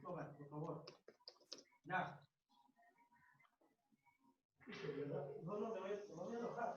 Por favor. Ya. No, no, me voy a enojar.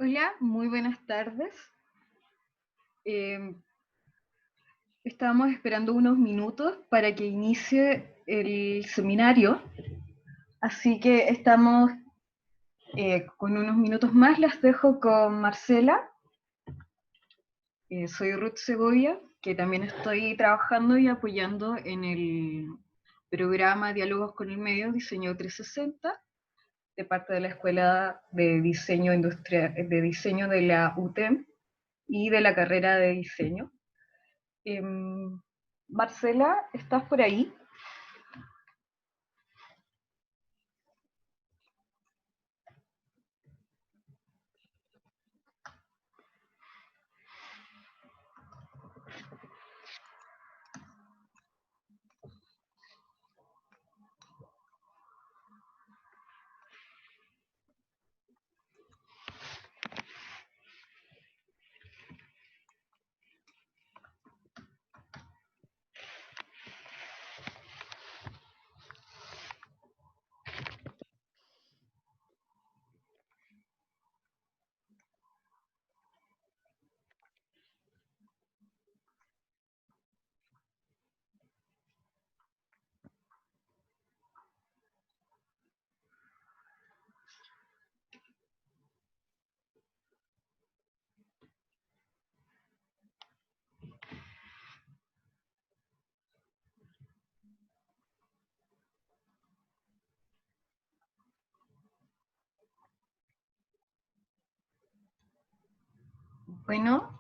Hola, muy buenas tardes. Eh, Estábamos esperando unos minutos para que inicie el seminario, así que estamos con unos minutos más. Las dejo con Marcela. Soy Ruth Segovia, que también estoy trabajando y apoyando en el programa Diálogos con el Medio, Diseño 360, de parte de la Escuela de Diseño Industrial, de Diseño de la UTEM y de la carrera de Diseño. Marcela, ¿estás por ahí? Bueno,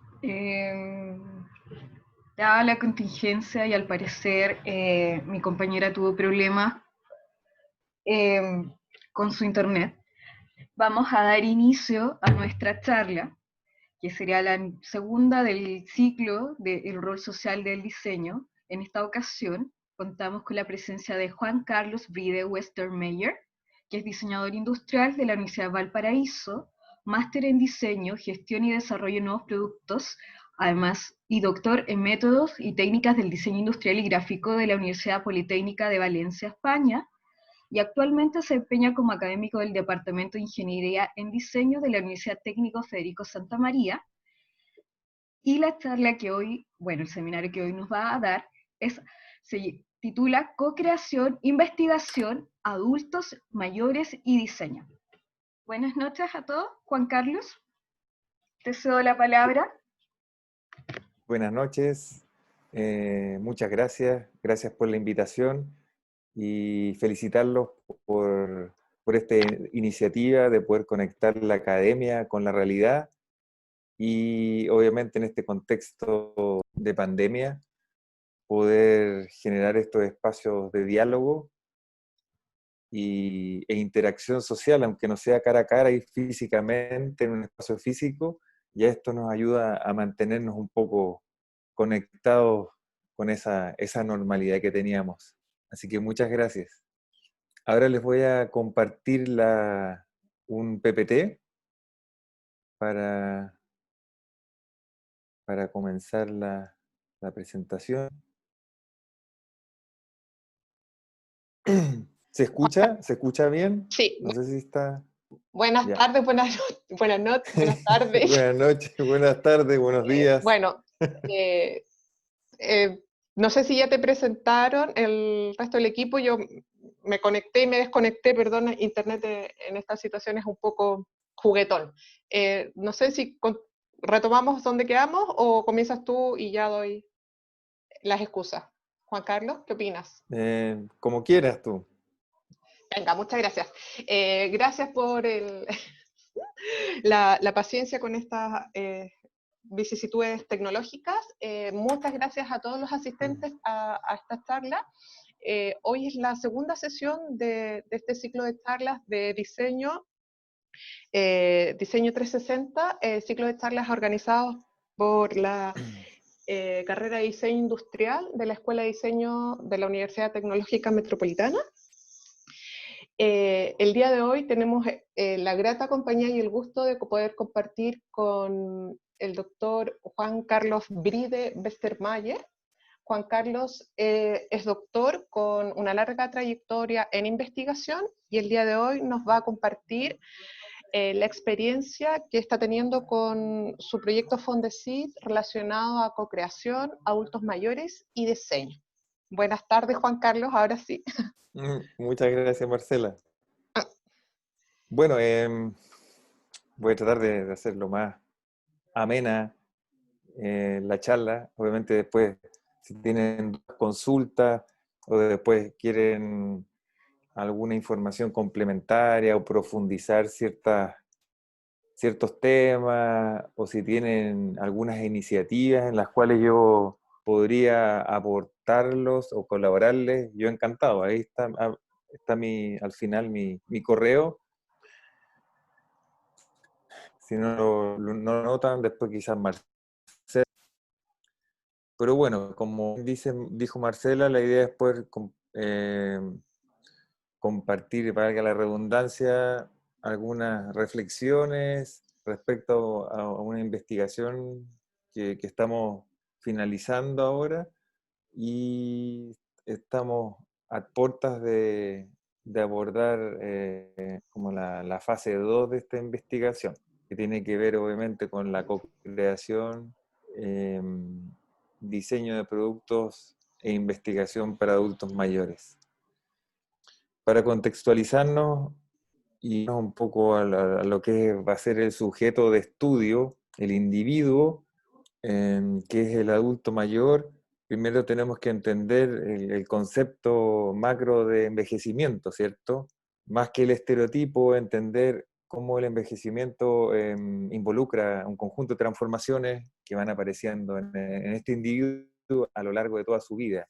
dada la contingencia y al parecer mi compañera tuvo problemas eh, con su internet, vamos a dar inicio a nuestra charla, que sería la segunda del ciclo del rol social del diseño. En esta ocasión contamos con la presencia de Juan Carlos Bride Westermeyer, que es diseñador industrial de la Universidad de Valparaíso, máster en diseño, gestión y desarrollo de nuevos productos, además, y doctor en métodos y técnicas del diseño industrial y gráfico de la Universidad Politécnica de Valencia, España, y actualmente se desempeña como académico del Departamento de Ingeniería en Diseño de la Universidad Técnico Federico Santa María. Y la charla que hoy, bueno, el seminario que hoy nos va a dar, se titula Co-creación, investigación, adultos, mayores y diseño. Buenas noches a todos. Juan Carlos, te cedo la palabra. Buenas noches, muchas gracias, gracias por la invitación y felicitarlos por esta iniciativa de poder conectar la academia con la realidad y obviamente en este contexto de pandemia poder generar estos espacios de diálogo e interacción social, aunque no sea cara a cara y físicamente en un espacio físico, ya esto nos ayuda a mantenernos un poco conectados con esa normalidad que teníamos. Así que muchas gracias. Ahora les voy a compartir un PPT para comenzar la presentación. ¿Se escucha? ¿Se escucha bien? Sí. No sé si está... Buenas Ya. tardes, buenas noches, buenas tardes. Buenas noches, buenas tardes, buenos días. Bueno, no sé si ya te presentaron el resto del equipo. Yo me conecté y me desconecté, perdón, internet en esta situación es un poco juguetón. No sé si retomamos donde quedamos o comienzas tú y ya doy las excusas. Juan Carlos, ¿qué opinas? Como quieras tú. Venga, muchas gracias. Gracias por la paciencia con estas vicisitudes tecnológicas. Muchas gracias a todos los asistentes a esta charla. Hoy es la segunda sesión de este ciclo de charlas de diseño, Diseño 360, ciclo de charlas organizados por la carrera de Diseño Industrial de la Escuela de Diseño de la Universidad Tecnológica Metropolitana. El día de hoy tenemos la grata compañía y el gusto de poder compartir con el doctor Juan Carlos Bride Westermayer. Juan Carlos es doctor con una larga trayectoria en investigación y el día de hoy nos va a compartir la experiencia que está teniendo con su proyecto Fondesit relacionado a co-creación, adultos mayores y diseño. Buenas tardes, Juan Carlos, ahora sí. Muchas gracias, Marcela. Bueno, voy a tratar de hacerlo más amena la charla. Obviamente después, si tienen consultas o después quieren alguna información complementaria o profundizar ciertos temas, o si tienen algunas iniciativas en las cuales yo podría aportarlos o colaborarles, yo encantado. Ahí está al final mi correo. Si no lo notan, después quizás Marcela. Pero bueno, como dijo Marcela, la idea es poder compartir, para que la redundancia, algunas reflexiones respecto a una investigación que estamos finalizando ahora y estamos a puertas de abordar como la fase 2 de esta investigación, que tiene que ver obviamente con la co-creación, diseño de productos e investigación para adultos mayores. Para contextualizarnos y irnos un poco a lo que va a ser el sujeto de estudio, el individuo, que es el adulto mayor, primero tenemos que entender el concepto macro de envejecimiento, ¿cierto? Más que el estereotipo, entender cómo el envejecimiento involucra un conjunto de transformaciones que van apareciendo en este individuo a lo largo de toda su vida.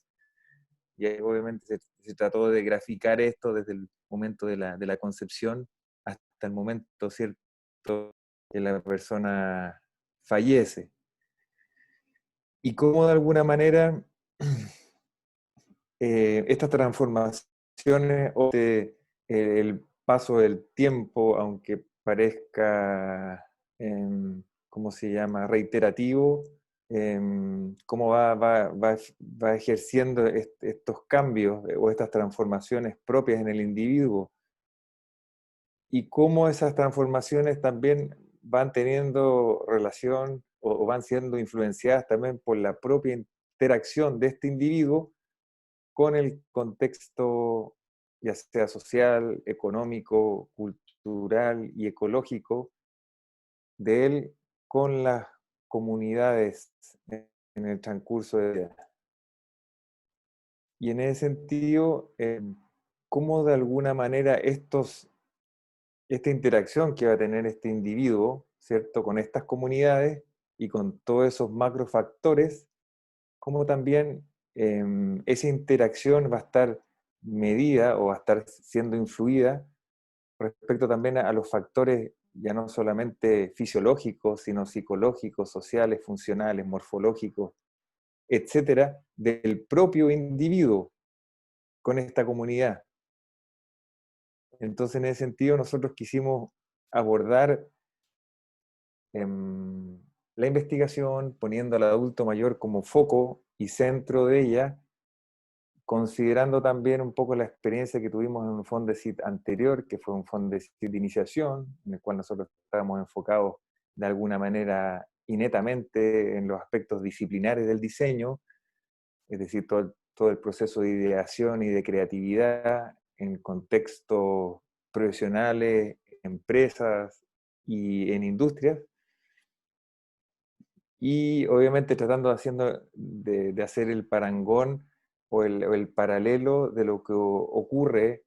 Y ahí obviamente se trató de graficar esto desde el momento de la concepción hasta el momento, ¿cierto?, que la persona fallece. Y cómo de alguna manera estas transformaciones, el paso del tiempo, aunque parezca, ¿cómo se llama?, reiterativo, cómo va ejerciendo estos cambios o estas transformaciones propias en el individuo, y cómo esas transformaciones también van teniendo relación o van siendo influenciadas también por la propia interacción de este individuo con el contexto, ya sea social, económico, cultural y ecológico, de él con las comunidades en el transcurso de la vida. Y en ese sentido, cómo de alguna manera esta interacción que va a tener este individuo, ¿cierto?, con estas comunidades y con todos esos macrofactores, cómo también esa interacción va a estar medida o va a estar siendo influida respecto también a los factores ya no solamente fisiológicos, sino psicológicos, sociales, funcionales, morfológicos, etcétera, del propio individuo con esta comunidad. Entonces, en ese sentido, nosotros quisimos abordar la investigación poniendo al adulto mayor como foco y centro de ella, considerando también un poco la experiencia que tuvimos en un Fondesit anterior, que fue un Fondesit de iniciación, en el cual nosotros estábamos enfocados de alguna manera y netamente en los aspectos disciplinares del diseño, es decir, todo el proceso de ideación y de creatividad en contextos profesionales, empresas y en industrias, y obviamente tratando de hacer el parangón o el paralelo de lo que ocurre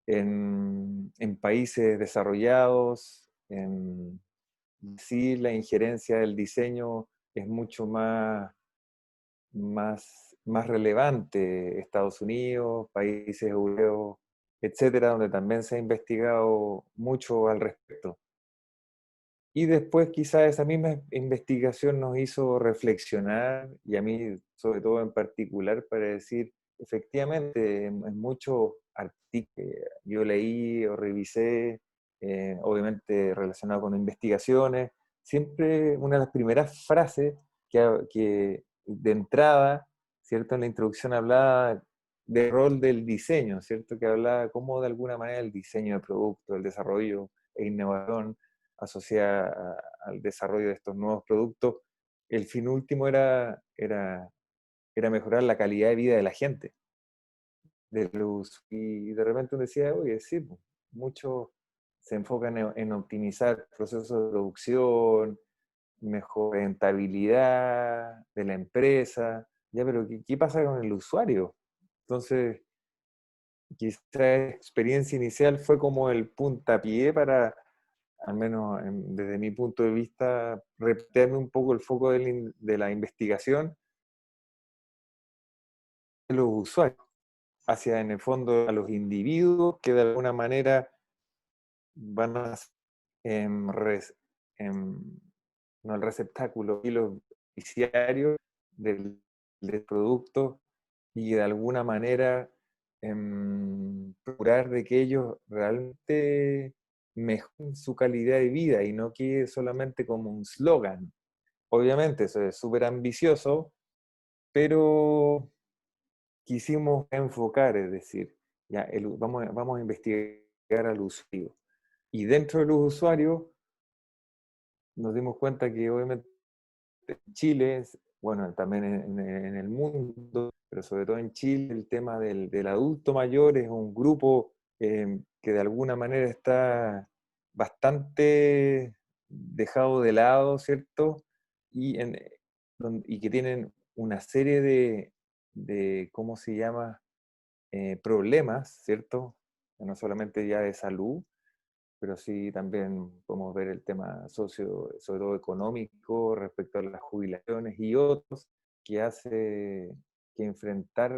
en países desarrollados. Sí, la injerencia del diseño es mucho más relevante. Estados Unidos, países europeos, etcétera, donde también se ha investigado mucho al respecto. Y después quizá esa misma investigación nos hizo reflexionar, y a mí sobre todo en particular, para decir, efectivamente, en muchos artículos que yo leí o revisé, obviamente relacionado con investigaciones, siempre una de las primeras frases que de entrada, ¿cierto?, en la introducción hablaba del rol del diseño, ¿cierto?, que hablaba cómo de alguna manera el diseño de productos, el desarrollo e innovación asociada al desarrollo de estos nuevos productos, el fin último era mejorar la calidad de vida de la gente, de luz. Y de repente uno decía, oye, sí, muchos se enfocan en optimizar procesos de producción, mejor rentabilidad de la empresa, ya, pero ¿qué pasa con el usuario? Entonces, quizá esa experiencia inicial fue como el puntapié para, al menos desde mi punto de vista, replantearme un poco el foco de la investigación de los usuarios, hacia en el fondo a los individuos que de alguna manera van a ser no el receptáculo y los beneficiarios del producto, y de alguna manera procurar de que ellos realmente mejoren su calidad de vida y no quede solamente como un slogan. Obviamente eso es súper ambicioso, pero quisimos enfocar, es decir, ya vamos a investigar al usuario. Y dentro de los usuarios nos dimos cuenta que obviamente en Chile, bueno, también en el mundo, pero sobre todo en Chile, el tema del adulto mayor es un grupo que de alguna manera está bastante dejado de lado, ¿cierto? Y que tienen una serie ¿cómo se llama? Problemas, ¿cierto? No solamente ya de salud, pero sí también podemos ver el tema sobre todo económico, respecto a las jubilaciones y otros, que hace que enfrentar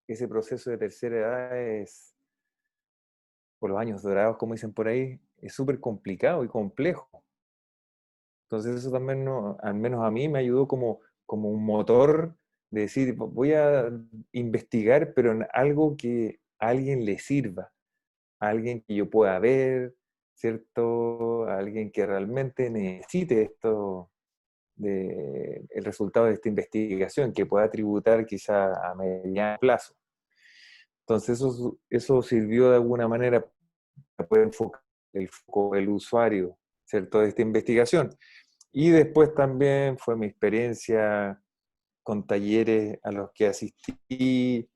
ese proceso de tercera edad por los años dorados, como dicen por ahí, es súper complicado y complejo. Entonces eso también, al menos a mí, me ayudó como un motor de decir, voy a investigar, pero en algo que a alguien le sirva. a alguien que yo pueda ver, ¿cierto? A alguien que realmente necesite el resultado de esta investigación, que pueda tributar quizá a mediano plazo. Entonces eso sirvió de alguna manera para poder enfocar el foco del usuario, ¿cierto?, de esta investigación. Y después también fue mi experiencia con talleres a los que asistí,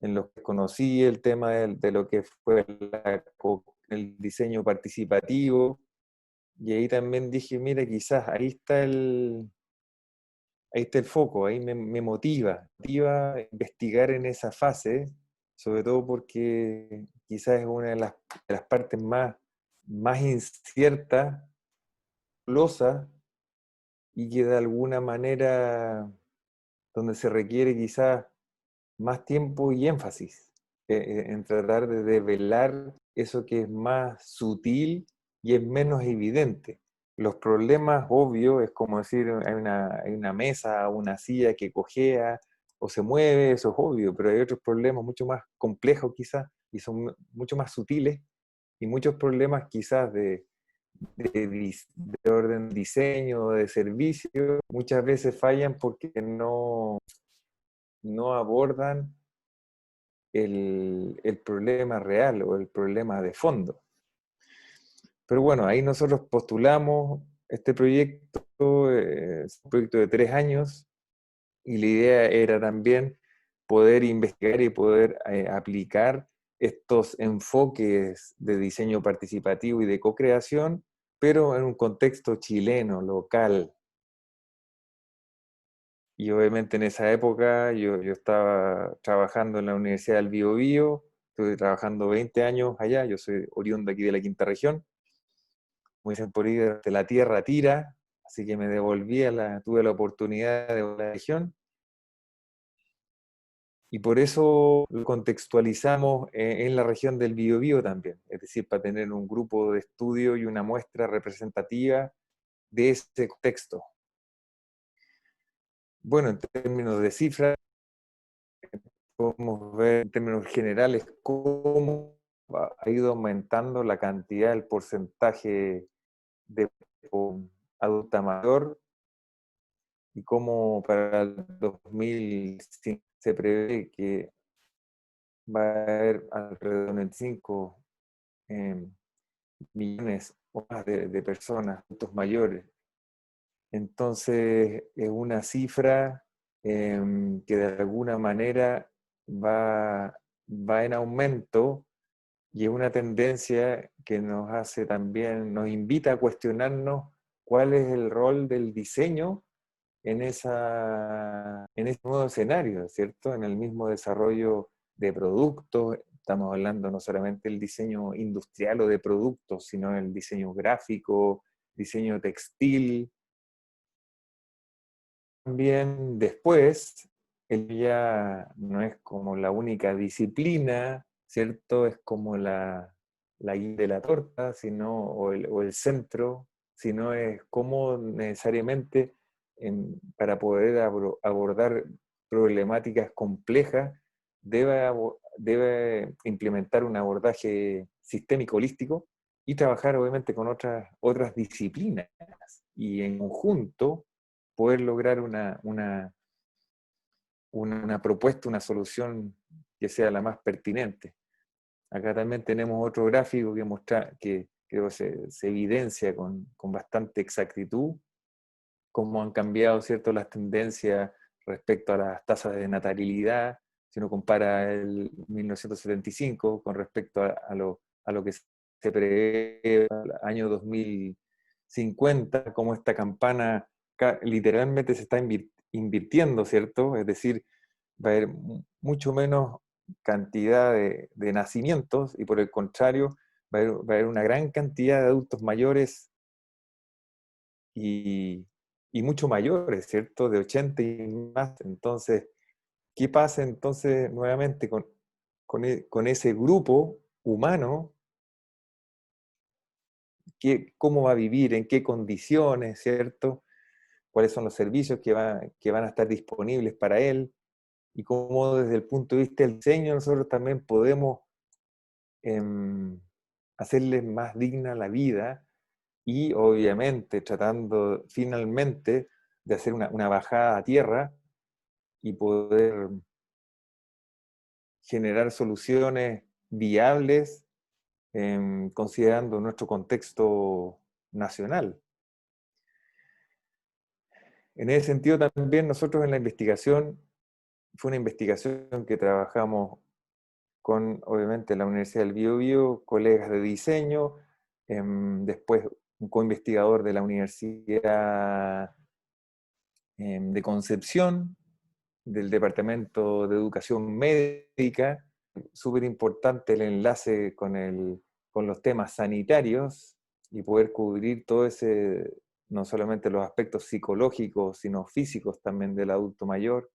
en los que conocí el tema de lo que fue el diseño participativo, y ahí también dije, mira, quizás ahí está el foco, ahí me motiva a investigar en esa fase, sobre todo porque quizás es una de las partes más inciertas, dolorosas, y que de alguna manera donde se requiere quizás más tiempo y énfasis en tratar de develar eso que es más sutil y es menos evidente. Los problemas obvios es como decir, hay una mesa, una silla que cojea o se mueve, eso es obvio, pero hay otros problemas mucho más complejos quizás y son mucho más sutiles, y muchos problemas quizás de orden diseño, de servicio, muchas veces fallan porque no abordan el problema real o el problema de fondo. Pero bueno, ahí nosotros postulamos este proyecto, es un proyecto de 3 años, y la idea era también poder investigar y poder aplicar estos enfoques de diseño participativo y de co-creación, pero en un contexto chileno, local. Y obviamente en esa época yo estaba trabajando en la Universidad del Biobío, estuve trabajando 20 años allá, yo soy oriundo aquí de la quinta región, muy dicen por ahí, de la tierra tira, así que me devolví tuve la oportunidad de volver a la región, y por eso lo contextualizamos en la región del Biobío también, es decir, para tener un grupo de estudio y una muestra representativa de este contexto. Bueno, en términos de cifras, podemos ver en términos generales cómo ha ido aumentando la cantidad, el porcentaje de adulta mayor, y cómo para el 2005 se prevé que va a haber alrededor de 25 millones o más de personas, adultos mayores. Entonces es una cifra que de alguna manera va en aumento, y es una tendencia que nos hace también, nos invita a cuestionarnos cuál es el rol del diseño en este nuevo escenario, ¿cierto? En el mismo desarrollo de productos. Estamos hablando no solamente del diseño industrial o de productos, sino el diseño gráfico, diseño textil. También después, él ya no es como la única disciplina, ¿cierto? Es como la guinda de la torta, sino, o el centro, sino es como necesariamente para poder abordar problemáticas complejas, debe implementar un abordaje sistémico holístico y trabajar obviamente con otras disciplinas, y en conjunto poder lograr una propuesta, una solución que sea la más pertinente. Acá también tenemos otro gráfico que creo se evidencia con bastante exactitud cómo han cambiado, ¿cierto?, las tendencias respecto a las tasas de natalidad. Si uno compara el 1975 con respecto a lo que se prevé al año 2050, cómo esta campana literalmente se está invirtiendo, ¿cierto? Es decir, va a haber mucho menos cantidad de nacimientos, y por el contrario, va a haber una gran cantidad de adultos mayores y mucho mayores, ¿cierto? De 80 y más. Entonces, ¿qué pasa entonces nuevamente con ese grupo humano? ¿Cómo va a vivir? ¿En qué condiciones? ¿Cierto? ¿Cuáles son los servicios que van a estar disponibles para él? Y cómo desde el punto de vista del diseño nosotros también podemos hacerles más digna la vida y obviamente tratando finalmente de hacer una bajada a tierra y poder generar soluciones viables considerando nuestro contexto nacional. En ese sentido también nosotros en la investigación, fue una investigación que trabajamos con obviamente la Universidad del Biobío, colegas de diseño, después un co-investigador de la Universidad de Concepción, del Departamento de Educación Médica, súper importante el enlace con los temas sanitarios y poder cubrir todo ese, no solamente los aspectos psicológicos, sino físicos también del adulto mayor.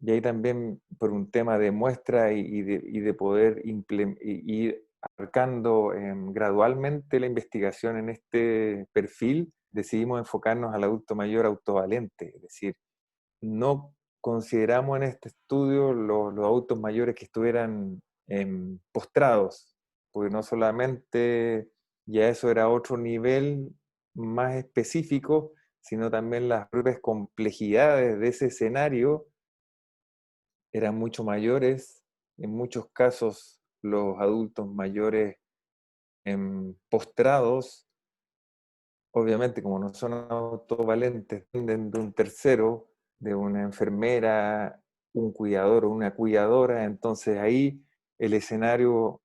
Y ahí también por un tema de muestra y de poder ir abarcando gradualmente la investigación en este perfil, decidimos enfocarnos al adulto mayor autovalente, es decir, no consideramos en este estudio los adultos mayores que estuvieran postrados, porque no solamente ya eso era otro nivel más específico, sino también las propias complejidades de ese escenario eran mucho mayores. En muchos casos los adultos mayores postrados, obviamente como no son autovalentes, dependen de un tercero, de una enfermera, un cuidador o una cuidadora, entonces ahí el escenario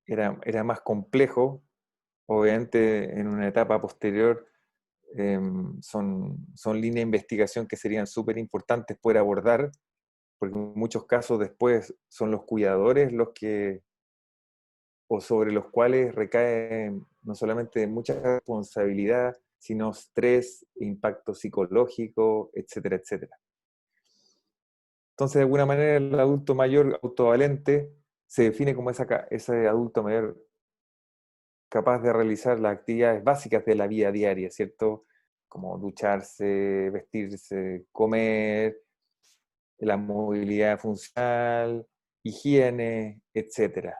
era más complejo. Obviamente en una etapa posterior son líneas de investigación que serían súper importantes poder abordar, porque en muchos casos después son los cuidadores los que, o sobre los cuales recae no solamente mucha responsabilidad, sino estrés, impacto psicológico, etcétera, etcétera. Entonces, de alguna manera, el adulto mayor autovalente se define como ese adulto mayor capaz de realizar las actividades básicas de la vida diaria, ¿cierto? Como ducharse, vestirse, comer, la movilidad funcional, higiene, etcétera.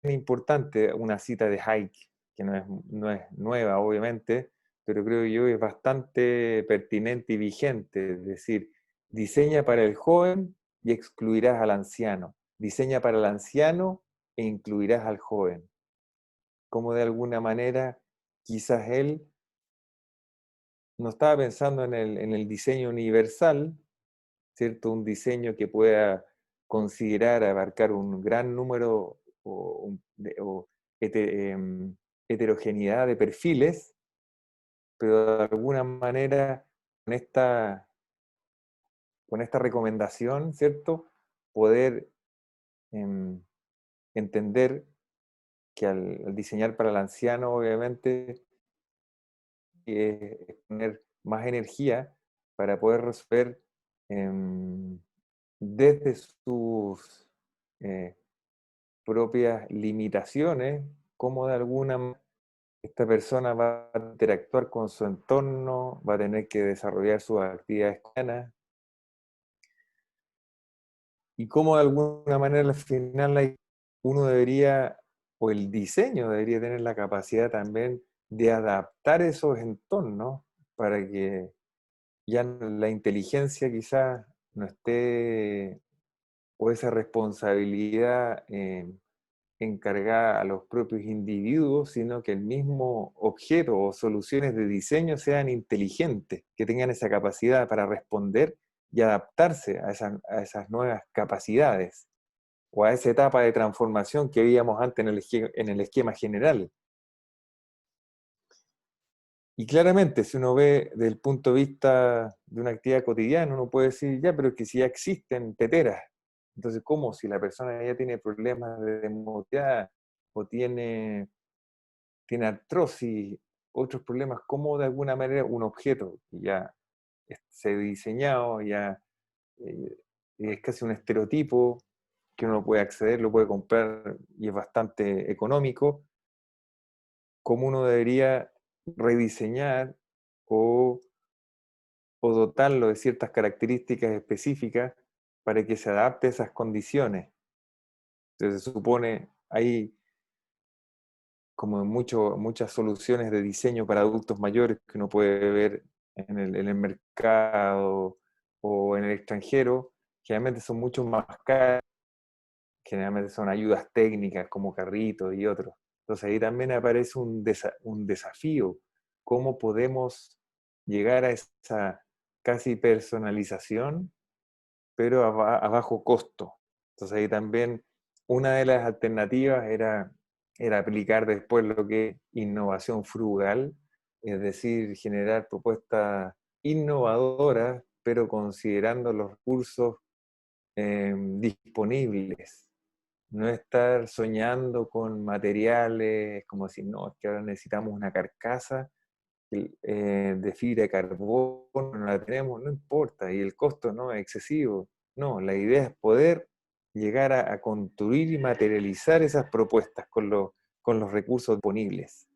Es importante una cita de Hayek, que no es nueva, obviamente, pero creo yo es bastante pertinente y vigente. Es decir, diseña para el joven y excluirás al anciano. Diseña para el anciano e incluirás al joven. Como de alguna manera, quizás él no estaba pensando en el diseño universal, ¿cierto? Un diseño que pueda considerar abarcar un gran número o heterogeneidad de perfiles, pero de alguna manera con esta recomendación, ¿cierto? Poder entender que al diseñar para el anciano, obviamente, es poner más energía para poder resolver desde sus propias limitaciones, cómo de alguna manera esta persona va a interactuar con su entorno, va a tener que desarrollar sus actividades cotidianas, y cómo de alguna manera al final uno debería, o el diseño debería tener la capacidad también de adaptar esos entornos para que ya la inteligencia quizás no esté, o esa responsabilidad encargada a los propios individuos, sino que el mismo objeto o soluciones de diseño sean inteligentes, que tengan esa capacidad para responder y adaptarse a esas nuevas capacidades, o a esa etapa de transformación que veíamos antes en el esquema general. Y claramente, si uno ve desde el punto de vista de una actividad cotidiana, uno puede decir, ya, pero es que si ya existen teteras, entonces, ¿cómo? Si la persona ya tiene problemas de movilidad o tiene artrosis, otros problemas, ¿cómo de alguna manera un objeto que ya se ha diseñado, ya es casi un estereotipo, que uno puede acceder, lo puede comprar y es bastante económico, cómo uno debería rediseñar o dotarlo de ciertas características específicas para que se adapte a esas condiciones. Entonces se supone, hay como muchas soluciones de diseño para adultos mayores que uno puede ver en el mercado o en el extranjero, generalmente son mucho más caras, generalmente son ayudas técnicas como carritos y otros. Entonces ahí también aparece un desafío, cómo podemos llegar a esa casi personalización, pero a bajo costo. Entonces ahí también una de las alternativas era aplicar después lo que es innovación frugal, es decir, generar propuestas innovadoras, pero considerando los recursos disponibles. No estar soñando con materiales como si no, es que ahora necesitamos una carcasa de fibra de carbono, no la tenemos, no importa, y el costo no es excesivo. No, la idea es poder llegar a construir y materializar esas propuestas con los recursos disponibles.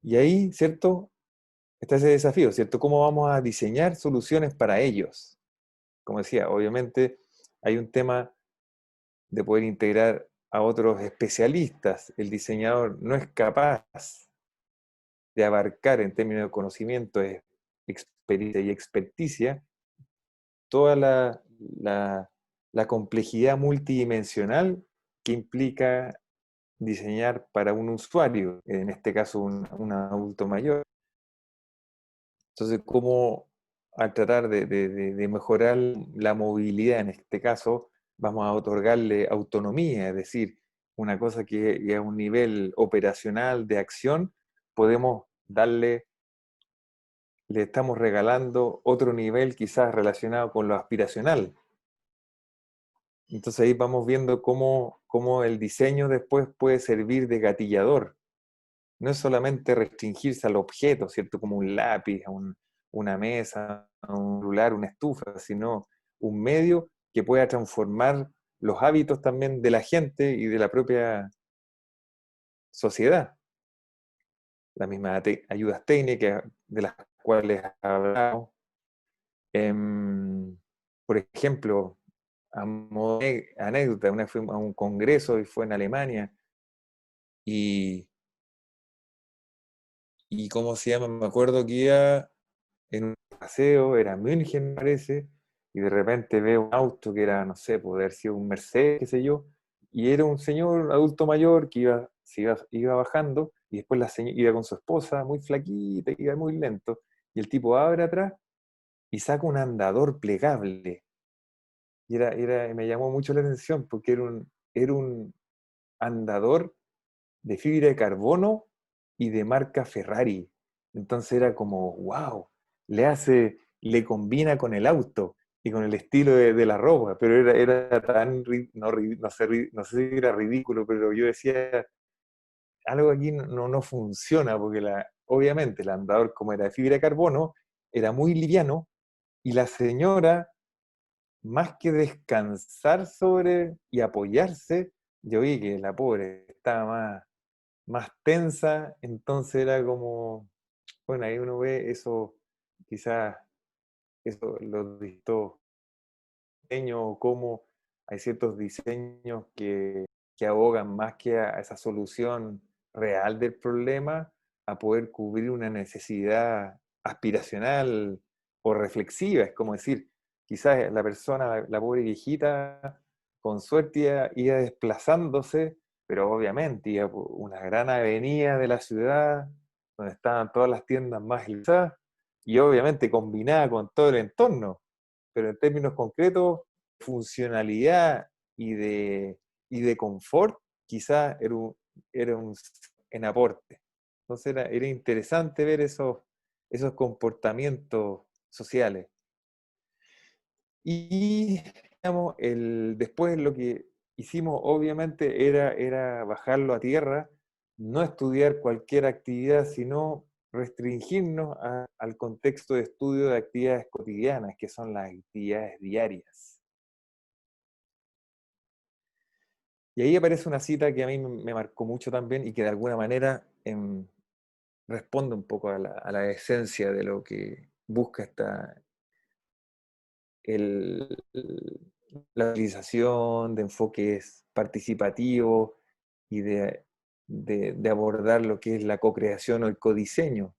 Y ahí, ¿cierto? Está ese desafío, ¿cierto? ¿Cómo vamos a diseñar soluciones para ellos? Como decía, obviamente hay un tema de poder integrar a otros especialistas. El diseñador no es capaz de abarcar en términos de conocimiento, experiencia y experticia toda la complejidad multidimensional que implica diseñar para un usuario, en este caso un adulto mayor. Entonces, ¿cómo al tratar de mejorar la movilidad, en este caso, vamos a otorgarle autonomía? Es decir, una cosa que a un nivel operacional de acción, podemos le estamos regalando otro nivel quizás relacionado con lo aspiracional. Entonces ahí vamos viendo cómo el diseño después puede servir de gatillador. No es solamente restringirse al objeto, ¿cierto? Como un lápiz, una mesa, un celular, una estufa, sino un medio que pueda transformar los hábitos también de la gente y de la propia sociedad. Las mismas ayudas técnicas de las cuales hablamos. Por ejemplo, a modo de anécdota, una vez fui a un congreso y fue en Alemania y ¿cómo se llama? Me acuerdo que iba en un paseo, era München me parece, y de repente veo un auto que era, no sé, puede haber sido un Mercedes, qué sé yo, y era un señor adulto mayor que iba bajando, y después iba con su esposa, muy flaquita, iba muy lento, y el tipo abre atrás y saca un andador plegable. Y me llamó mucho la atención porque era un andador de fibra de carbono y de marca Ferrari. Entonces era como, wow, le combina con el auto y con el estilo de la ropa, pero era tan, no sé si era ridículo, pero yo decía, algo aquí no funciona, porque obviamente el andador, como era de fibra de carbono, era muy liviano, y la señora, más que descansar sobre y apoyarse, yo vi que la pobre estaba más tensa, entonces era como, bueno, ahí uno ve eso, quizás eso, los distintos diseños, o cómo hay ciertos diseños que abogan más que a esa solución real del problema, a poder cubrir una necesidad aspiracional o reflexiva. Es como decir, quizás la persona, la pobre viejita, con suerte iba desplazándose, pero obviamente iba por una gran avenida de la ciudad, donde estaban todas las tiendas más iluminadas, y obviamente combinada con todo el entorno, pero en términos concretos, funcionalidad y de confort, quizás era un en aporte. Entonces era interesante ver esos comportamientos sociales. Y digamos, después lo que hicimos obviamente era bajarlo a tierra, no estudiar cualquier actividad, sino restringirnos al contexto de estudio de actividades cotidianas, que son las actividades diarias. Y ahí aparece una cita que a mí me marcó mucho también y que de alguna manera responde un poco a la esencia de lo que busca la utilización de enfoques participativos y de abordar lo que es la co-creación o el codiseño.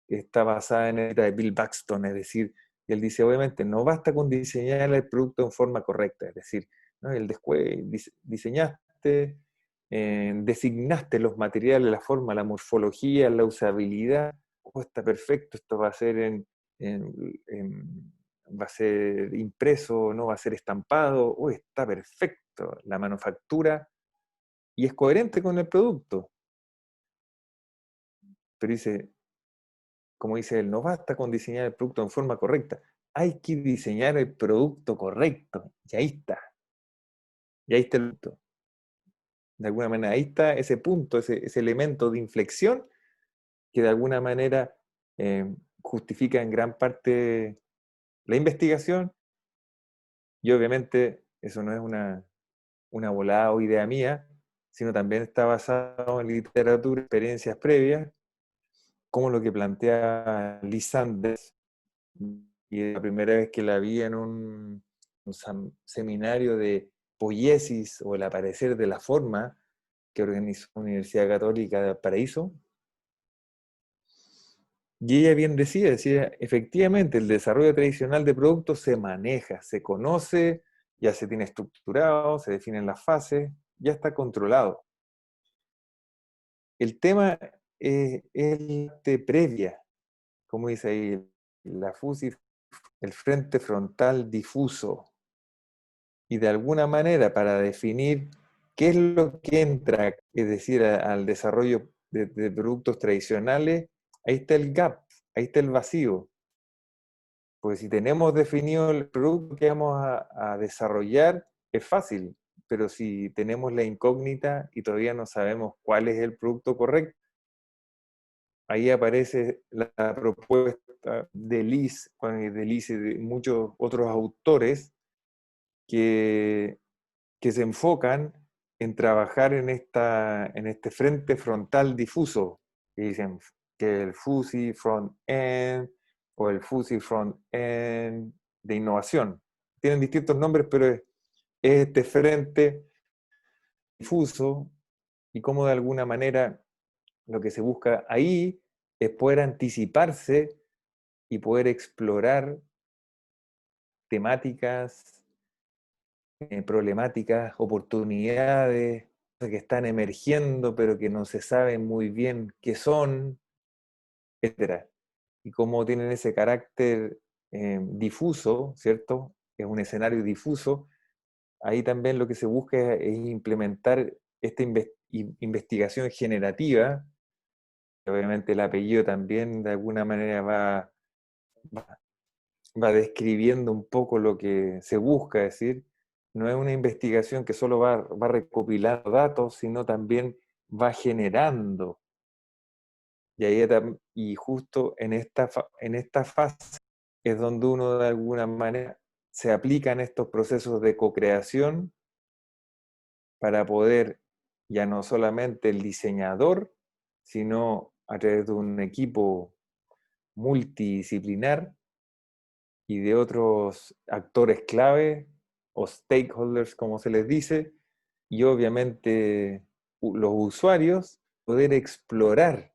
Está basada en la idea de Bill Paxton, es decir, él dice, obviamente, no basta con diseñar el producto en forma correcta, es decir, ¿no? Después diseñaste, designaste los materiales, la forma, la morfología, la usabilidad, oh, está perfecto, esto va a ser va a ser impreso, no va a ser estampado, oh, está perfecto, la manufactura, y es coherente con el producto. Pero dice, como dice él, no basta con diseñar el producto en forma correcta, hay que diseñar el producto correcto, y ahí está. Y ahí está el punto. De alguna manera, ahí está ese punto, ese elemento de inflexión que de alguna manera justifica en gran parte la investigación, y obviamente eso no es una volada o idea mía, sino también está basado en literatura, experiencias previas, como lo que plantea Liz Sanders, y la primera vez que la vi en un seminario de poiesis o el aparecer de la forma que organizó la Universidad Católica de Valparaíso. Y ella bien decía, efectivamente, el desarrollo tradicional de productos se maneja, se conoce, ya se tiene estructurado, se definen las fases, ya está controlado. El tema es la parte previa, como dice ahí, la FUSI, el frente frontal difuso. Y de alguna manera, para definir qué es lo que entra, es decir, al desarrollo de productos tradicionales, ahí está el gap, ahí está el vacío. Porque si tenemos definido el producto que vamos a desarrollar, es fácil, pero si tenemos la incógnita y todavía no sabemos cuál es el producto correcto, ahí aparece la propuesta de Liz y de muchos otros autores que se enfocan en trabajar en este frente frontal difuso, que dicen que el FUSI Front-End o el FUSI Front-End de innovación. Tienen distintos nombres, pero es este frente difuso, y cómo de alguna manera lo que se busca ahí es poder anticiparse y poder explorar temáticas, problemáticas, oportunidades que están emergiendo, pero que no se sabe muy bien qué son, etcétera. Y cómo tienen ese carácter difuso, ¿cierto? Es un escenario difuso. Ahí también lo que se busca es implementar esta investigación generativa. Obviamente el apellido también de alguna manera va describiendo un poco lo que se busca, es decir, no es una investigación que solo va recopilando datos, sino también va generando. Y justo en esta fase es donde uno de alguna manera se aplican estos procesos de co-creación para poder, ya no solamente el diseñador, sino a través de un equipo multidisciplinar y de otros actores clave o stakeholders, como se les dice, y obviamente los usuarios, poder explorar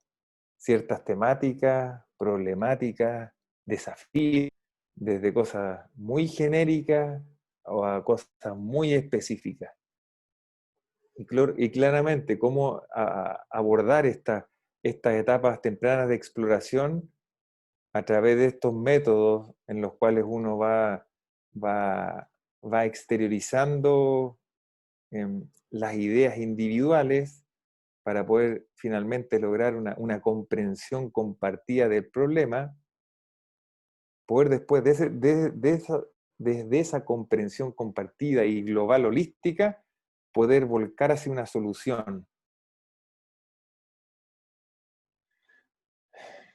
ciertas temáticas, problemáticas, desafíos, desde cosas muy genéricas o a cosas muy específicas. Y claramente cómo abordar estas etapas tempranas de exploración a través de estos métodos en los cuales uno va exteriorizando las ideas individuales para poder finalmente lograr una comprensión compartida del problema, poder después desde esa comprensión compartida y global holística, poder volcar hacia una solución.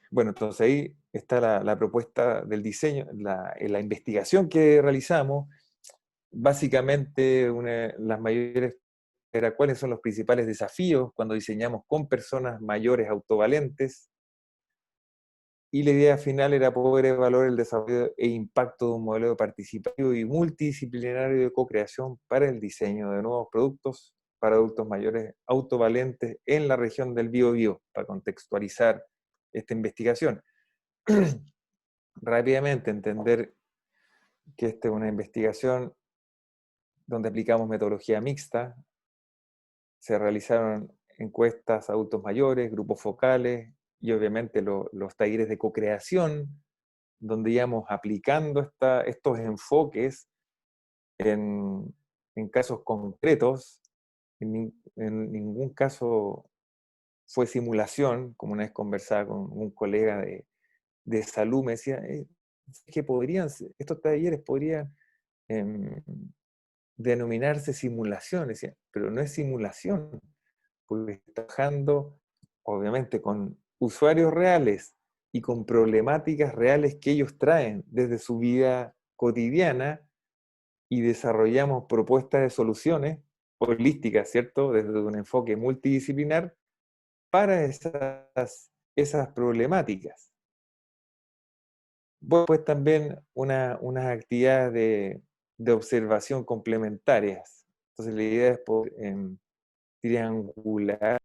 Bueno, entonces ahí está la propuesta del diseño, la investigación que realizamos. Básicamente, las mayores era cuáles son los principales desafíos cuando diseñamos con personas mayores autovalentes. y la idea final era poder evaluar el desarrollo e impacto de un modelo participativo y multidisciplinario de co-creación para el diseño de nuevos productos para adultos mayores autovalentes en la región del Biobío, para contextualizar esta investigación. Rápidamente entender que esta es una investigación donde aplicamos metodología mixta, se realizaron encuestas a adultos mayores, grupos focales y obviamente los talleres de co-creación, donde íbamos aplicando estos enfoques en casos concretos. En ningún caso fue simulación, como una vez conversaba con un colega de salud, me decía que estos talleres podrían denominarse simulación, decía, pero no es simulación, porque está trabajando obviamente con usuarios reales y con problemáticas reales que ellos traen desde su vida cotidiana y desarrollamos propuestas de soluciones holísticas, ¿cierto? Desde un enfoque multidisciplinar para esas problemáticas. Pues también unas actividades de observación complementarias. Entonces la idea es poder triangular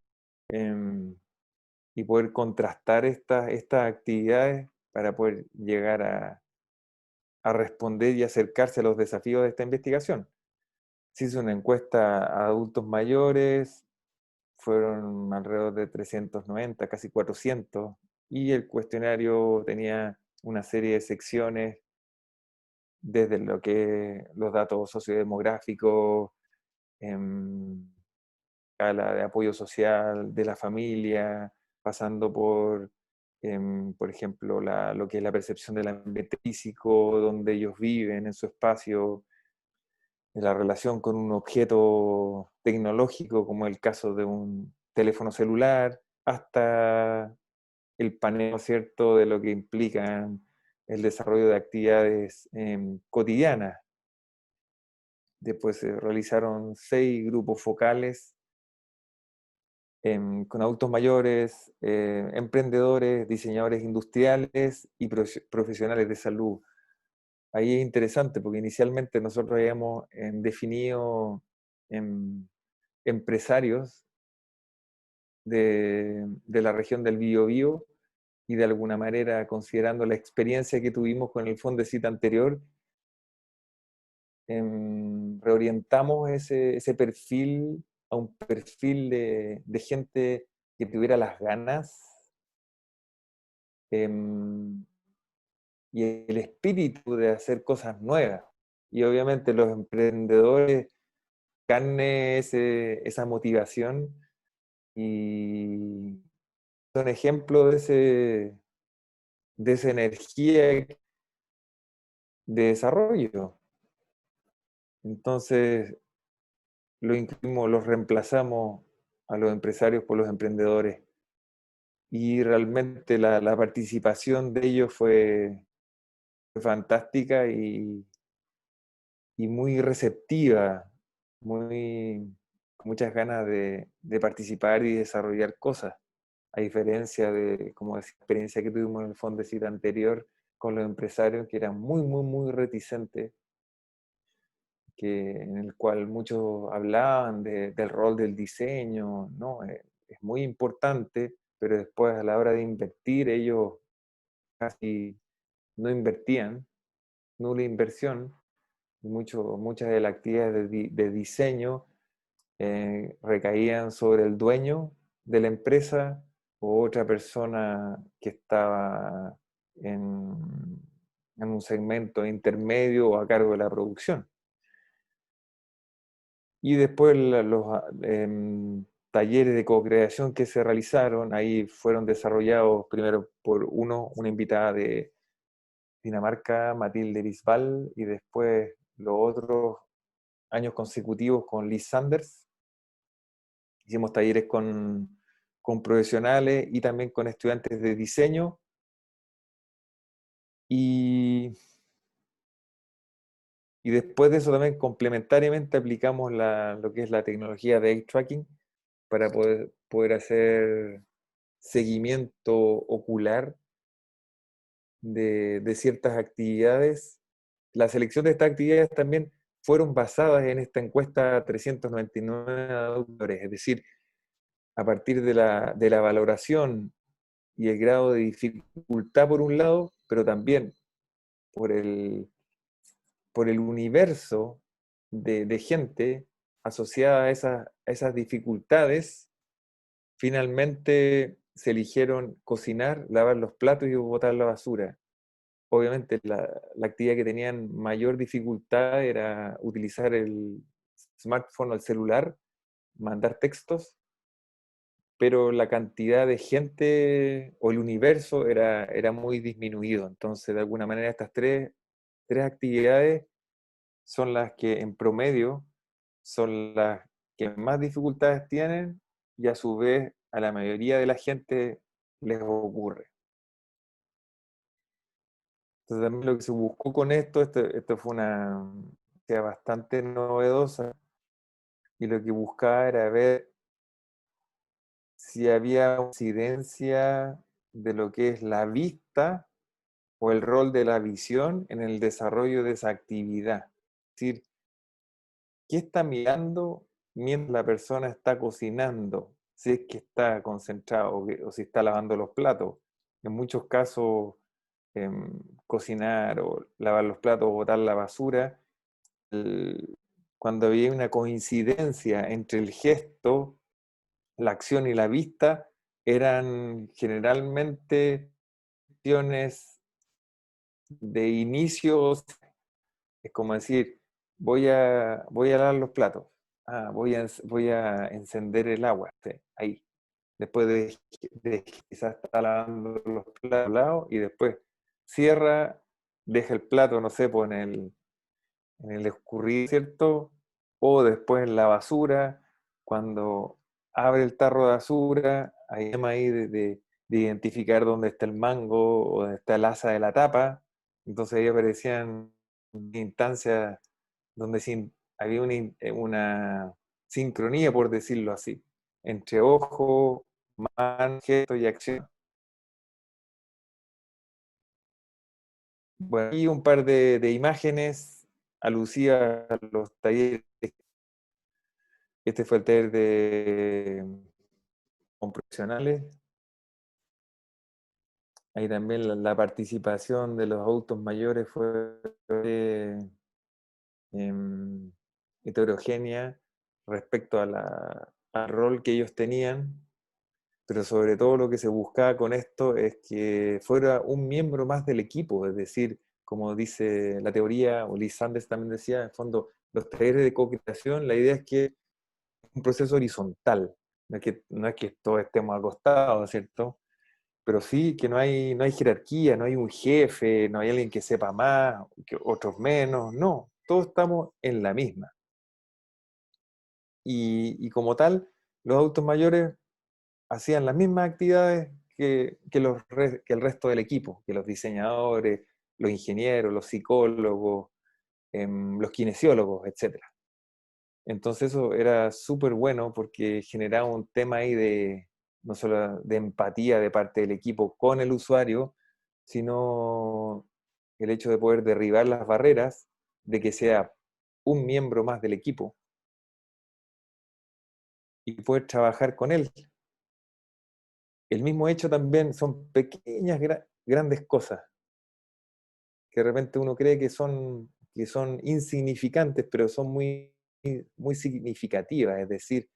y poder contrastar estas actividades para poder llegar a responder y acercarse a los desafíos de esta investigación. Se hizo una encuesta a adultos mayores, fueron alrededor de 390, casi 400, y el cuestionario tenía una serie de secciones desde lo que los datos sociodemográficos, a la de apoyo social de la familia, pasando por ejemplo, lo que es la percepción del ambiente físico, donde ellos viven, en su espacio, en la relación con un objeto tecnológico, como el caso de un teléfono celular, hasta el paneo, ¿cierto?, de lo que implican el desarrollo de actividades cotidianas. Después se realizaron 6 grupos focales con adultos mayores, emprendedores, diseñadores industriales y profesionales de salud. Ahí es interesante porque inicialmente nosotros habíamos definido empresarios de la región del Biobío y de alguna manera, considerando la experiencia que tuvimos con el Fondesit anterior, reorientamos ese perfil a un perfil de gente que tuviera las ganas y el espíritu de hacer cosas nuevas. Y obviamente los emprendedores carne esa motivación y son ejemplos de esa energía de desarrollo. Entonces, lo incluimos, los reemplazamos a los empresarios por los emprendedores. Y realmente la participación de ellos fue fantástica y muy receptiva, con muchas ganas de participar y desarrollar cosas, a diferencia de, como decía, la experiencia que tuvimos en el Fondesit anterior con los empresarios, que eran muy reticentes, en el cual muchos hablaban del rol del diseño, ¿no? Es muy importante, pero después a la hora de invertir ellos casi no invertían, nula inversión, y muchas de las actividades de diseño recaían sobre el dueño de la empresa o otra persona que estaba en un segmento intermedio o a cargo de la producción. Y después los talleres de co-creación que se realizaron, ahí fueron desarrollados primero por una invitada de Dinamarca, Matilde Bisbal, y después los otros años consecutivos con Liz Sanders. Hicimos talleres con profesionales y también con estudiantes de diseño. Y después de eso también complementariamente aplicamos lo que es la tecnología de eye tracking para poder hacer seguimiento ocular de ciertas actividades. La selección de estas actividades también fueron basadas en esta encuesta a 399 autores, es decir, a partir de la valoración y el grado de dificultad por un lado, pero también por el universo de gente asociada a esas dificultades, finalmente se eligieron cocinar, lavar los platos y botar la basura. Obviamente la actividad que tenían mayor dificultad era utilizar el smartphone o el celular, mandar textos, pero la cantidad de gente o el universo era muy disminuido. Entonces, de alguna manera, estas tres actividades son las que en promedio son las que más dificultades tienen y a su vez a la mayoría de la gente les ocurre. Entonces también lo que se buscó con esto fue una idea bastante novedosa y lo que buscaba era ver si había incidencia de lo que es la vista o el rol de la visión en el desarrollo de esa actividad. Es decir, ¿qué está mirando mientras la persona está cocinando? Si es que está concentrado o si está lavando los platos. En muchos casos, cocinar o lavar los platos o botar la basura, cuando había una coincidencia entre el gesto, la acción y la vista, eran generalmente acciones de inicios. Es como decir, voy a lavar los platos. Voy a encender el agua. Sí, ahí. Después de quizás está lavando los platos al lado y después cierra, deja el plato, no sé, pues en el escurrido, ¿cierto? O después en la basura, cuando abre el tarro de basura, hay tema ahí de identificar dónde está el mango o dónde está el asa de la tapa. Entonces ahí aparecían instancias donde había una sincronía, por decirlo así, entre ojo, mano, gesto y acción. Bueno, y un par de imágenes alusivas a los talleres. Este fue el taller con profesionales. Ahí también la participación de los adultos mayores fue heterogénea respecto al rol que ellos tenían, pero sobre todo lo que se buscaba con esto es que fuera un miembro más del equipo, es decir, como dice la teoría, o Liz Sanders también decía, en el fondo, los talleres de co-creación, la idea es que es un proceso horizontal, no es que todos estemos acostados, ¿cierto? Pero sí que no hay jerarquía, no hay un jefe, no hay alguien que sepa más, que otros menos, no, todos estamos en la misma. Y como tal, los adultos mayores hacían las mismas actividades que el resto del equipo, que los diseñadores, los ingenieros, los psicólogos, los kinesiólogos, etc. Entonces eso era súper bueno porque generaba un tema ahí no solo de empatía de parte del equipo con el usuario, sino el hecho de poder derribar las barreras de que sea un miembro más del equipo y poder trabajar con él. El mismo hecho también son pequeñas, grandes cosas, que de repente uno cree que son insignificantes, pero son muy, muy significativas. Es decir,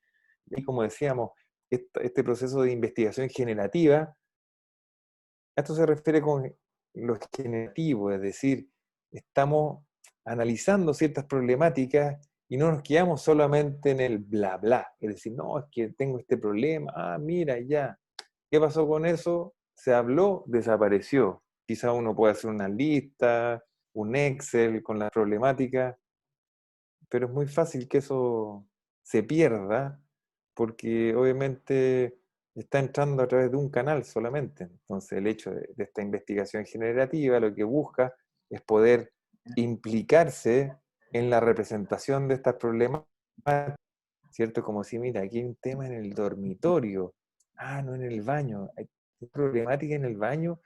y como decíamos, este proceso de investigación generativa, esto se refiere con lo generativo, es decir, estamos analizando ciertas problemáticas y no nos quedamos solamente en el bla bla, es decir, no, es que tengo este problema, mira, ya, ¿qué pasó con eso? Se habló, desapareció. Quizá uno puede hacer una lista, un Excel con las problemáticas, pero es muy fácil que eso se pierda porque obviamente está entrando a través de un canal solamente. Entonces el hecho de esta investigación generativa lo que busca es poder implicarse en la representación de estas problemas, ¿cierto? Como si, mira, aquí hay un tema en el dormitorio, no en el baño, hay problemática en el baño,